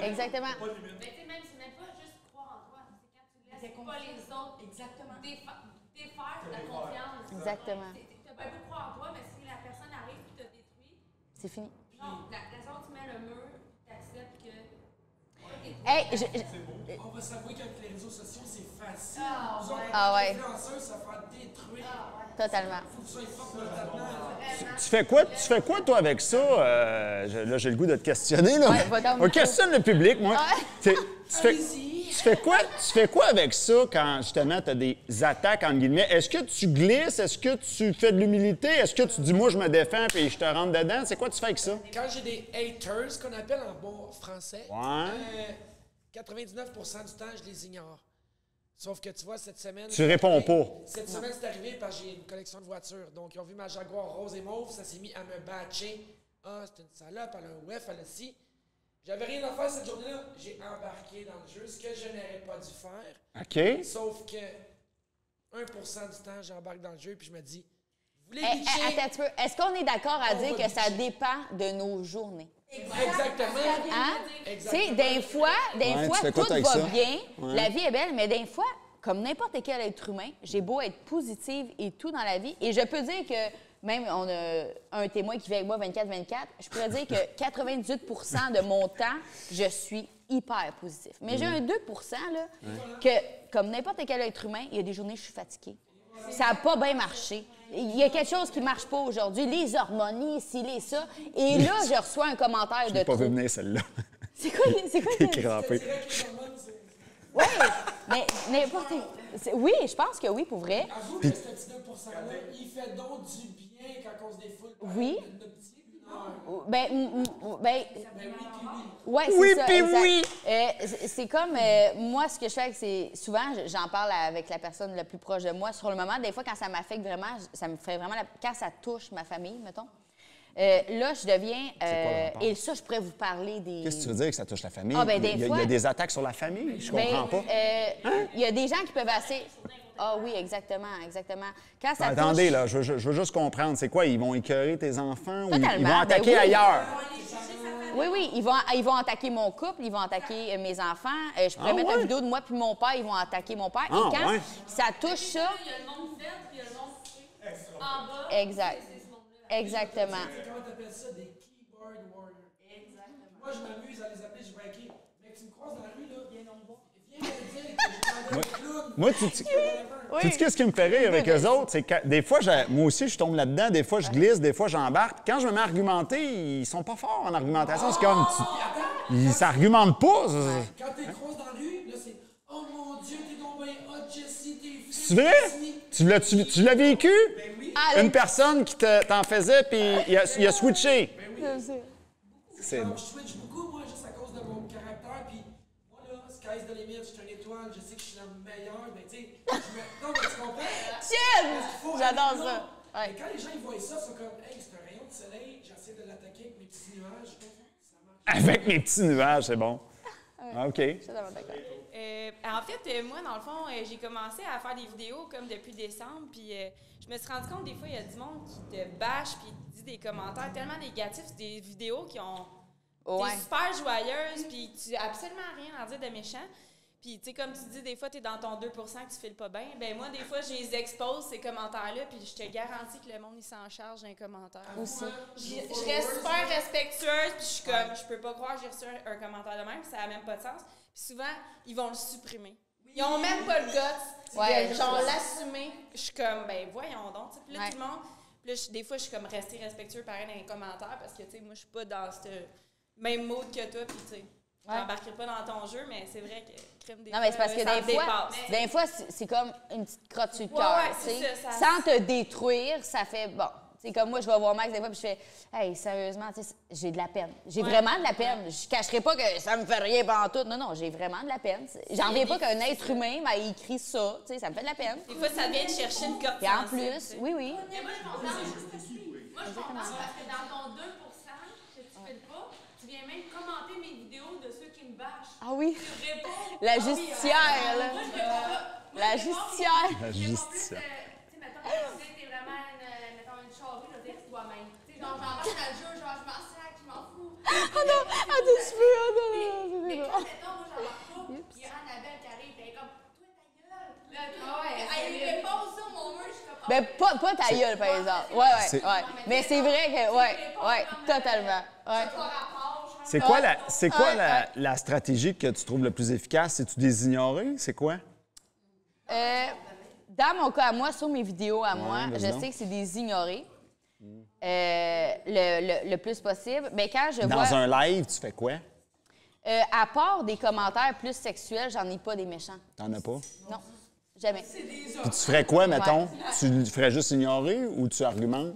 exactement. Mais tu sais, même, c'est même pas juste croire en toi, c'est quand tu laisses pas les autres défaire ta confiance. Exactement. Tu as bien beau croire en toi, mais si la personne arrive et te détruit, C'est fini. non, la seconde tu mets le mur, tu acceptes que. Hey, On va s'avouer qu'avec les réseaux sociaux, c'est facile. Vous autres, Ah ouais. influenceurs, ça va faire détruire. totalement. Faut que tu sois fort mentalement. Tu fais quoi, toi, avec ça? Là, j'ai le goût de te questionner, là. Ouais, va dans le On questionne le public, moi. Ouais. Tu fais quoi avec ça quand, justement, tu as des attaques, entre guillemets? Est-ce que tu glisses? Est-ce que tu fais de l'humilité? Est-ce que tu dis, moi, je me défends puis je te rentre dedans? C'est quoi tu fais avec ça? Quand j'ai des haters, qu'on appelle en bon français, Ouais. 99% du temps, je les ignore. Sauf que tu vois, cette semaine... Tu réponds pas. Cette semaine, c'est arrivé parce que j'ai une collection de voitures. Donc, ils ont vu ma Jaguar rose et mauve, ça s'est mis à me batcher. Ah, c'est une salope, elle a un WEF, elle a ci. J'avais rien à faire cette journée-là. J'ai embarqué dans le jeu, ce que je n'aurais pas dû faire. OK. Sauf que 1% du temps, j'embarque dans le jeu puis je me dis, vous voulez Attends bitcher? un petit peu. Est-ce qu'on est d'accord à On dire va que ça bitcher. dépend de nos journées? Exactement. Hein? Tu Exactement. sais, des fois, Ouais, tu fais quoi tout avec va ça? bien, Ouais. la vie est belle, mais des fois, comme n'importe quel être humain, j'ai beau être positive et tout dans la vie, et je peux dire que, même on a un témoin qui vit avec moi 24-24, je pourrais dire que 98% de mon temps, je suis hyper positif. Mais j'ai un 2% là, que, comme n'importe quel être humain, il y a des journées où je suis fatiguée. Ça n'a pas bien marché. Il y a quelque chose qui ne marche pas aujourd'hui. Les hormones, ci, les ça. Et là, je reçois un commentaire de J'ai pas trop. vu venir celle-là. C'est quoi T'es que- crampé. Ouais. Mais n'importe... Oui, je pense que oui, pour vrai. Avoue que ce petit 2%-là, il fait donc du bien quand on se défoule. Oui. Notre petit, non. Ouais, c'est Oui, ça, puis exact. oui. C'est comme, moi, ce que je fais, c'est souvent, j'en parle avec la personne la plus proche de moi. Sur le moment, des fois, quand ça m'affecte vraiment, ça me fait vraiment... Quand ça touche ma famille, mettons, là, je deviens... quoi le rapport? et ça, je pourrais vous parler des... Qu'est-ce que tu veux dire que ça touche la famille? Ah, ben, des il y a fois- des attaques sur la famille? Je comprends pas. Il y a des gens qui peuvent assez... Ah oui, exactement. Quand ça touche... Attendez, là, je veux juste comprendre. C'est quoi? Ils vont écœurer tes enfants ou ils Totalement, vont attaquer ben oui. ailleurs? Oui, ils vont attaquer mon couple, ils vont attaquer mes enfants. Je pourrais mettre une vidéo de moi puis mon père, ils vont attaquer mon père. Ah, Et quand ouais. ça touche ça... Il y a le monde fait, puis il y a le monde en bas. Exact. Exactement. Comment t'appelles ça? Des keyboard warriors. Exactement. Moi, je m'amuse à les appeler, je vais écrire. Mec, tu me croises dans la rue, là. Viens me dire que j'ai demandé un clown. Moi, tu sais ce qui me fait rire avec eux autres? C'est que des fois, moi aussi, je tombe là-dedans. Des fois, je glisse. Des fois, j'embarque. Quand je me mets à argumenter, ils sont pas forts en argumentation. C'est comme... Ils s'argumentent pas. Quand t'es croises dans la rue, là, c'est « Oh mon Dieu, t'es donc bien hot, Jessie, t'es fit. » C'est vrai? Tu l'as vécu? Ben oui. Une personne qui t'en faisait, puis il a switché. Ben oui. C'est Je switch beaucoup, moi, juste à cause de mon caractère. Puis moi, là, sky's the limit, je suis une étoile, je sais que je suis la meilleure. Mais tu sais, non, mais tu comprends? Chill! J'adore ça. Mais quand les gens ils voient ça, ils sont comme « Hey, c'est un rayon de soleil, j'essaie de l'attaquer avec mes petits nuages. » Ça marche. Avec mes petits nuages, c'est bon. Ah, OK. Totalement d'accord. En fait, moi, dans le fond, j'ai commencé à faire des vidéos comme depuis décembre, puis je me suis rendu compte des fois, il y a du monde qui te bâche puis dit des commentaires tellement négatifs, c'est des vidéos qui ont Ouais. t'es super joyeuse, puis tu n'as absolument rien à dire de méchant. Puis, tu sais, comme tu dis, des fois, tu es dans ton 2 que tu files pas bien. Ben moi, des fois, je les expose, ces commentaires-là, puis je te garantis que le monde, il s'en charge d'un commentaire. Aussi. Je reste super respectueuse, puis je suis comme, je peux pas croire que j'ai reçu un commentaire de même, puis ça n'a même pas de sens. Puis souvent, ils vont le supprimer. Ils ont même pas le guts Ouais, de genre l'assumer. Je suis comme, ben voyons donc. Puis là, tout le monde, puis là, des fois, je suis comme rester respectueux pareil dans les commentaires, parce que, tu sais, moi, je suis pas dans ce même mood que toi, puis tu sais. Je n'embarquerai pas dans ton jeu, mais c'est vrai que crème des Non, mais c'est parce que ça des fois, c'est comme une petite crotte sur le Ouais, cœur. ouais, tu sais. c'est ça, Sans te détruire, ça fait bon. C'est comme moi, je vais voir Max des fois, puis je fais hey, sérieusement, tu sais, j'ai de la peine. J'ai vraiment de la peine. Je cacherai pas que ça me fait rien pantoute. Non, non, j'ai vraiment de la peine. J'en reviens pas qu'un être humain m'a écrit ça. Tu sais, ça me fait de la peine. Des fois, ça vient de chercher une corde Et en sensible, plus, tu sais. oui, oui. Mais moi, je comprends. Moi, je comprends parce que dans ton 2 que tu fais pas, tu viens même commenter mes vidéos de ceux qui me bâchent. Ah oui. Tu réponds. La justicière, là. Moi, je réponds pas. Moi, La je réponds, justicière. La je réponds plus, justicière. tu sais, mettons, t'es vraiment une charrue, je veux dire, toi-même. Tu sais, genre, j'embarque dans le jeu, genre, je m'en sac, je m'en fous. Ah non, ah des cheveux, ah non, non, non, Mais non. quand, mettons, moi, j'embarque pas, il y a Annabelle qui arrive, elle est comme, toi, ta gueule. Là, elle répond ça, mon mur, je suis comme, Ben, pas ta gueule, par exemple. Ouais. Mais c'est vrai que, ouais, totalement. Ouais. C'est quoi la stratégie que tu trouves le plus efficace? C'est-tu des ignorer? C'est quoi? Dans mon cas à moi, sur mes vidéos à moi, vas-y je donc. sais que c'est des ignorés. Le plus possible. Mais quand je Dans vois. un live, tu fais quoi? À part des commentaires plus sexuels, j'en ai pas des méchants. T'en as pas? Non. Jamais. Puis tu ferais quoi, mettons? Tu le ferais juste ignorer ou tu argumentes?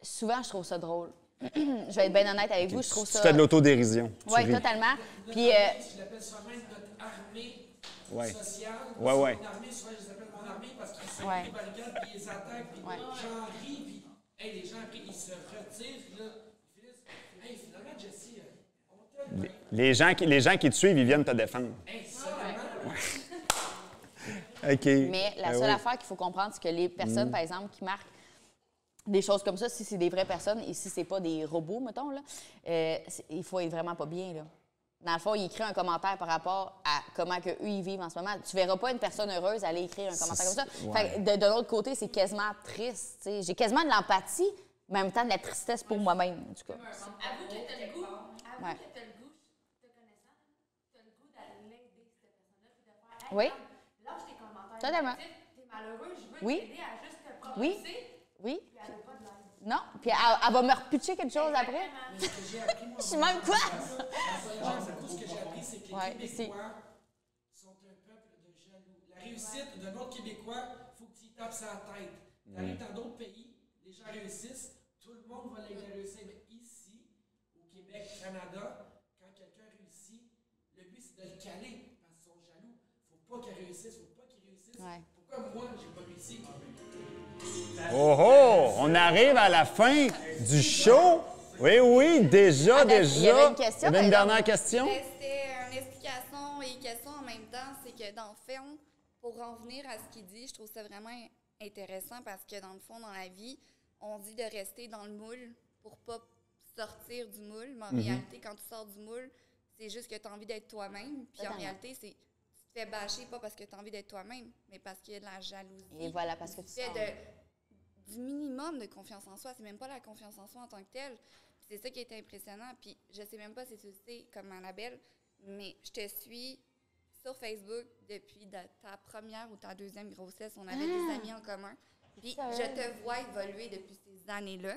Souvent, je trouve ça drôle. Je vais être bien honnête avec vous, je trouve Tu ça. fais de l'autodérision. Tu Oui, ris. totalement. Puis, Je l'appelle souvent notre armée Ouais. sociale. Ouais. Une armée, souvent, je les appelle mon armée parce qu'ils sont Ouais. des barricades, puis ils attaquent, puis j'en ris, puis hey, les gens, après, ils se retirent, puis là, ils finissent. Hey, finalement, Jessie, on t'aime. Les gens qui te suivent, ils viennent te défendre. Hey, seulement. OK. mais la Ben seule oui. affaire qu'il faut comprendre, c'est que les personnes, par exemple, qui marquent des choses comme ça, si c'est des vraies personnes et si c'est pas des robots, mettons, là, il faut être vraiment pas bien, là. Dans le fond, il écrit un commentaire par rapport à comment que eux ils vivent en ce moment. Tu verras pas une personne heureuse aller écrire un commentaire comme ça. Ouais. Fait que de l'autre côté, c'est quasiment triste. Tu sais. J'ai quasiment de l'empathie, mais en même temps de la tristesse pour moi-même, en tout cas. Avoue que t'as le goût, Ouais. te connaissant, t'as le goût d'aller aider cette personne-là, puis de faire, hey, Oui. lâche tes commentaires. Totalement. négatifs, t'es malheureux, je veux Oui. t'aider à juste te Oui. propulser, Oui. puis elle veut pas de l'aide. Non. Puis elle va me repitcher quelque chose après. Ce que j'ai appris, moi, Je suis même quoi? ce que j'ai appris, c'est que les Ouais, Québécois sont un peuple de jaloux. réussite d'un autre Québécois, il faut que tu y tapes sa tête. Tu arrives dans d'autres pays, les gens réussissent, tout le monde va les réussir. Mais ici, au Québec, Canada, quand quelqu'un réussit, le but c'est de le caler parce qu'ils sont jaloux. Faut pas qu'il réussisse, faut pas qu'il réussisse. Ouais. Pourquoi moi, j'ai pas réussi? Oh oh! On arrive à la fin du show. Oui, oui, déjà. Il y avait une question, Il y avait une par dernière question. Mais c'était une explication et question en même temps. C'est que dans le film, pour en venir à ce qu'il dit, je trouve ça vraiment intéressant parce que dans le fond, dans la vie, on dit de rester dans le moule pour pas sortir du moule. Mais en réalité, quand tu sors du moule, c'est juste que tu as envie d'être toi-même. Puis en réalité, tu te fais bâcher pas parce que tu as envie d'être toi-même, mais parce qu'il y a de la jalousie. Et voilà, parce que tu fais du minimum de confiance en soi. C'est même pas la confiance en soi en tant que telle. C'est ça qui est impressionnant. Puis je sais même pas si tu le sais, comme Annabelle, mais je te suis sur Facebook depuis ta première ou ta deuxième grossesse. On avait des amis en commun. Puis je te vois évoluer depuis ces années-là.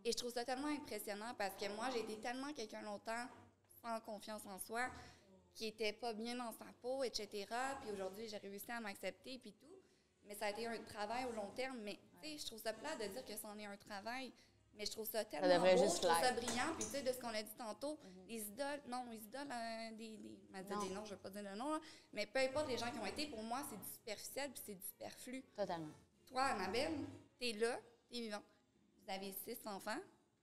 Et je trouve ça tellement impressionnant parce que moi, j'ai été tellement quelqu'un longtemps sans confiance en soi, qui était pas bien dans sa peau, etc. Puis aujourd'hui, j'ai réussi à m'accepter puis tout. Mais ça a été un travail au long terme. Mais tu sais, je trouve ça plate de dire que c'en est un travail. Mais je trouve ça tellement beau, je trouve ça brillant. Puis tu sais, de ce qu'on a dit tantôt, les idoles, des noms, je ne vais pas dire le nom, là, mais peu importe les gens qui ont été, pour moi, c'est du superficiel puis c'est du superflu. Totalement. Toi, Annabelle, t'es là, t'es vivante. Vous avez 6 enfants.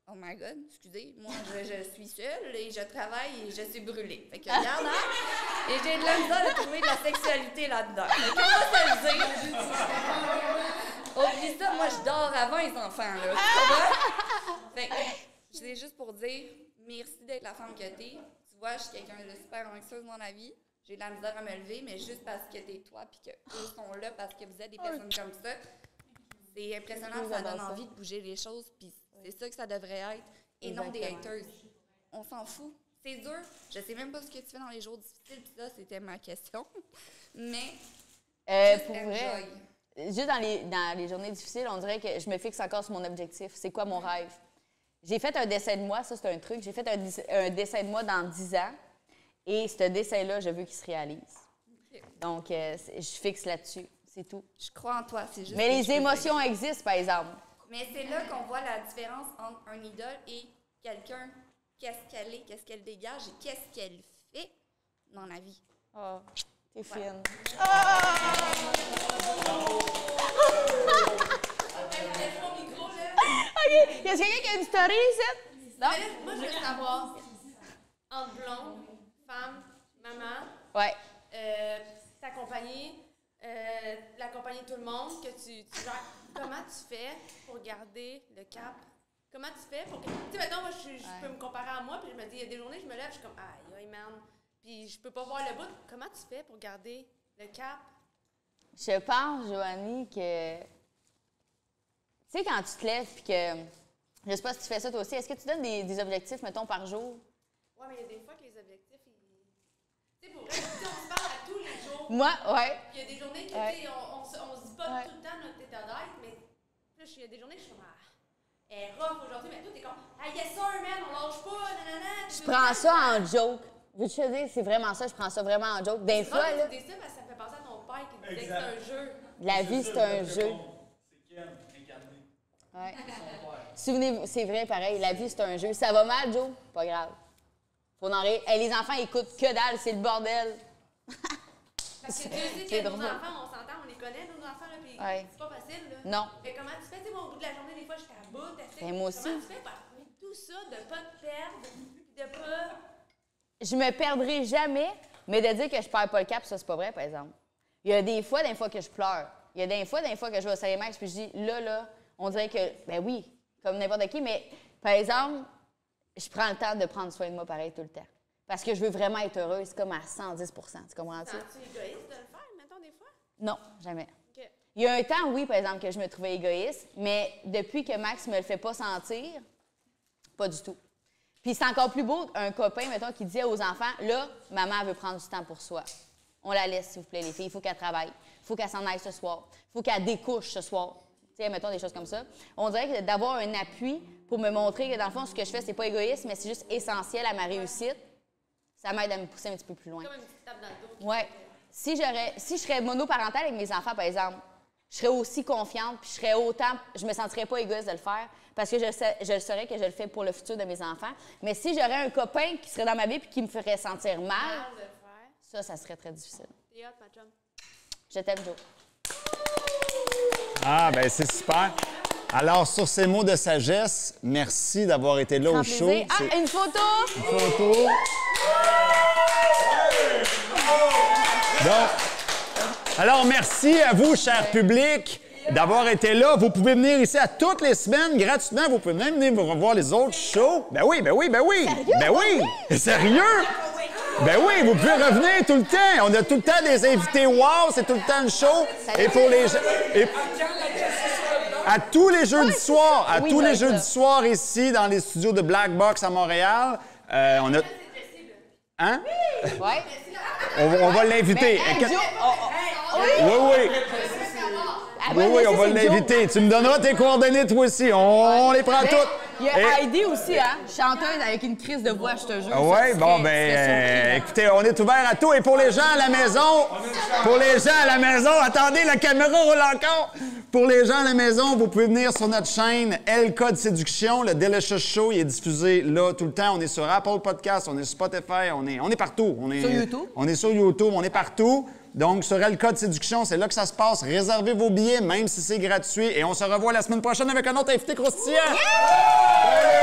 Oh my God, excusez, moi, je suis seule et je travaille et je suis brûlée. Fait que regarde, hein? Et j'ai de la misère de trouver de la sexualité là-dedans. Fait que comment ça le dire? Oublie ça, moi, je dors avant les enfants, là. Tu comprends? Fait que, c'est juste pour dire merci d'être la femme que t'es. Tu vois, je suis quelqu'un de super anxieuse dans la vie. J'ai de la misère à me lever, mais juste parce que t'es toi puis qu'eux sont là, parce que vous êtes des personnes comme ça, c'est impressionnant, ça donne envie de bouger les choses, puis c'est ça que ça devrait être, et non des haters. On s'en fout. C'est dur. Je sais même pas ce que tu fais dans les jours difficiles, puis ça, c'était ma question. Mais, pour vrai, juste dans les journées difficiles, on dirait que je me fixe encore sur mon objectif. C'est quoi mon rêve? J'ai fait un dessin de moi, ça c'est un truc. J'ai fait un dessin de moi dans 10 ans, et ce dessin-là, je veux qu'il se réalise. Okay. Donc, je fixe là-dessus. C'est tout. Je crois en toi, c'est juste. Mais les émotions existent, par exemple. Mais c'est là qu'on voit la différence entre un idole et quelqu'un, qu'est-ce qu'elle est, qu'est-ce qu'elle dégage et qu'est-ce qu'elle fait dans la vie. Oh, t'es fine. OK. Y a quelqu'un qui a une story ici? Non? Moi, je veux savoir, entre blonde, femme, maman, t'accompagner, l'accompagner tout le monde, que tu gères. Comment tu fais pour garder le cap? Comment tu fais pour que... Tu sais, maintenant, moi, je peux me comparer à moi, puis je me dis, il y a des journées, je me lève, je suis comme, aïe, man, puis je peux pas voir le bout. Comment tu fais pour garder le cap? Je pense, Joanie, que... Tu sais, quand tu te lèves, puis que... Je sais pas si tu fais ça toi aussi, est-ce que tu donnes des objectifs, mettons, par jour? Oui, mais il y a des fois que les objectifs, tu sais, pour vrai, on se parle à tous les jours. Moi, ouais. Puis il y a des journées que, tu sais, on se dit pas tout le temps notre état d'être, mais il y a des journées que je suis comme, elle est rough aujourd'hui, mais toi, t'es comme, yes sir, man, on lâche pas, nanana. Je prends ça en joke. Veux-tu te dire, c'est vraiment ça, je prends ça vraiment en joke. Des fois, là... Tu dis ça parce que ça me fait penser à ton père qui disait que c'est un jeu. La vie, c'est un jeu. C'est Ken, incarné. Ouais. Souvenez-vous, c'est vrai, pareil, la vie, c'est un jeu. Ça va mal, Joe? Pas grave. Faut en rire. Hey, les enfants écoutent que dalle, c'est le bordel. Parce que tu sais que nos enfants, on s'entend, on les connaît, nos enfants, là, puis c'est pas facile, là. Non. Mais comment tu fais? Tu sais, moi, au bout de la journée, des fois, je suis à bout, moi aussi. Comment tu fais pour apprendre tout ça, de pas te perdre, de pas... Je me perdrai jamais, mais de dire que je perds pas le cap, ça, c'est pas vrai, par exemple. Il y a des fois que je pleure. Il y a des fois que je vais au Saint-Max, puis je dis, là, on dirait que, ben oui, comme n'importe qui, mais par exemple, je prends le temps de prendre soin de moi pareil tout le temps. Parce que je veux vraiment être heureuse, comme à 110 %. Tu comprends-tu? Sens-tu égoïste de le faire, mettons, des fois? Non, jamais. Okay. Il y a un temps, oui, par exemple, que je me trouvais égoïste, mais depuis que Max me le fait pas sentir, pas du tout. Puis c'est encore plus beau, un copain, mettons, qui dit aux enfants, là, maman veut prendre du temps pour soi. On la laisse, s'il vous plaît, les filles. Il faut qu'elle travaille. Il faut qu'elle s'en aille ce soir. Il faut qu'elle découche ce soir. Tu sais, mettons des choses comme ça. On dirait que d'avoir un appui pour me montrer que, dans le fond, ce que je fais, c'est pas égoïste, mais c'est juste essentiel à ma réussite, ça m'aide à me pousser un petit peu plus loin. Comme une petite tape dans le dos. Ouais. si je serais monoparentale avec mes enfants, par exemple, je serais aussi confiante, puis je me sentirais pas égoïste de le faire, parce que je saurais que je le fais pour le futur de mes enfants. Mais si j'aurais un copain qui serait dans ma vie puis qui me ferait sentir mal, ça serait très difficile. T'es hot, ma chum. Je t'aime, Jo. Ah, ben c'est super. Alors, sur ces mots de sagesse, merci d'avoir été là au show. Ah, une photo! Une photo. Donc, alors, merci à vous, cher public, d'avoir été là. Vous pouvez venir ici à toutes les semaines, gratuitement. Vous pouvez même venir vous revoir les autres shows. Ben oui. Sérieux? Ben oui! Sérieux? Ben oui, vous pouvez revenir tout le temps. On a tout le temps des invités wow, c'est tout le temps le show. Et pour les à tous les jeudis soirs, les jeudis soirs ici dans les studios de Black Box à Montréal, on a hein? Ouais. On va l'inviter. Oui. Oui, on va l'inviter. Tu me donneras tes coordonnées, toi aussi. On les prend toutes. Il y a Heidi aussi, hein? Chanteuse avec une crise de voix, je te jure. Oui, bon, écoutez, on est ouvert à tout. Et pour les gens à la maison, attendez, la caméra roule encore. Pour les gens à la maison, vous pouvez venir sur notre chaîne El Code Séduction. Le Delicious Show, il est diffusé là tout le temps. On est sur Apple Podcasts, on est sur Spotify, on est partout. Sur YouTube? On est sur YouTube, on est partout. Donc, sur El Code Séduction, c'est là que ça se passe. Réservez vos billets, même si c'est gratuit. Et on se revoit la semaine prochaine avec un autre invité croustillant. Yeah!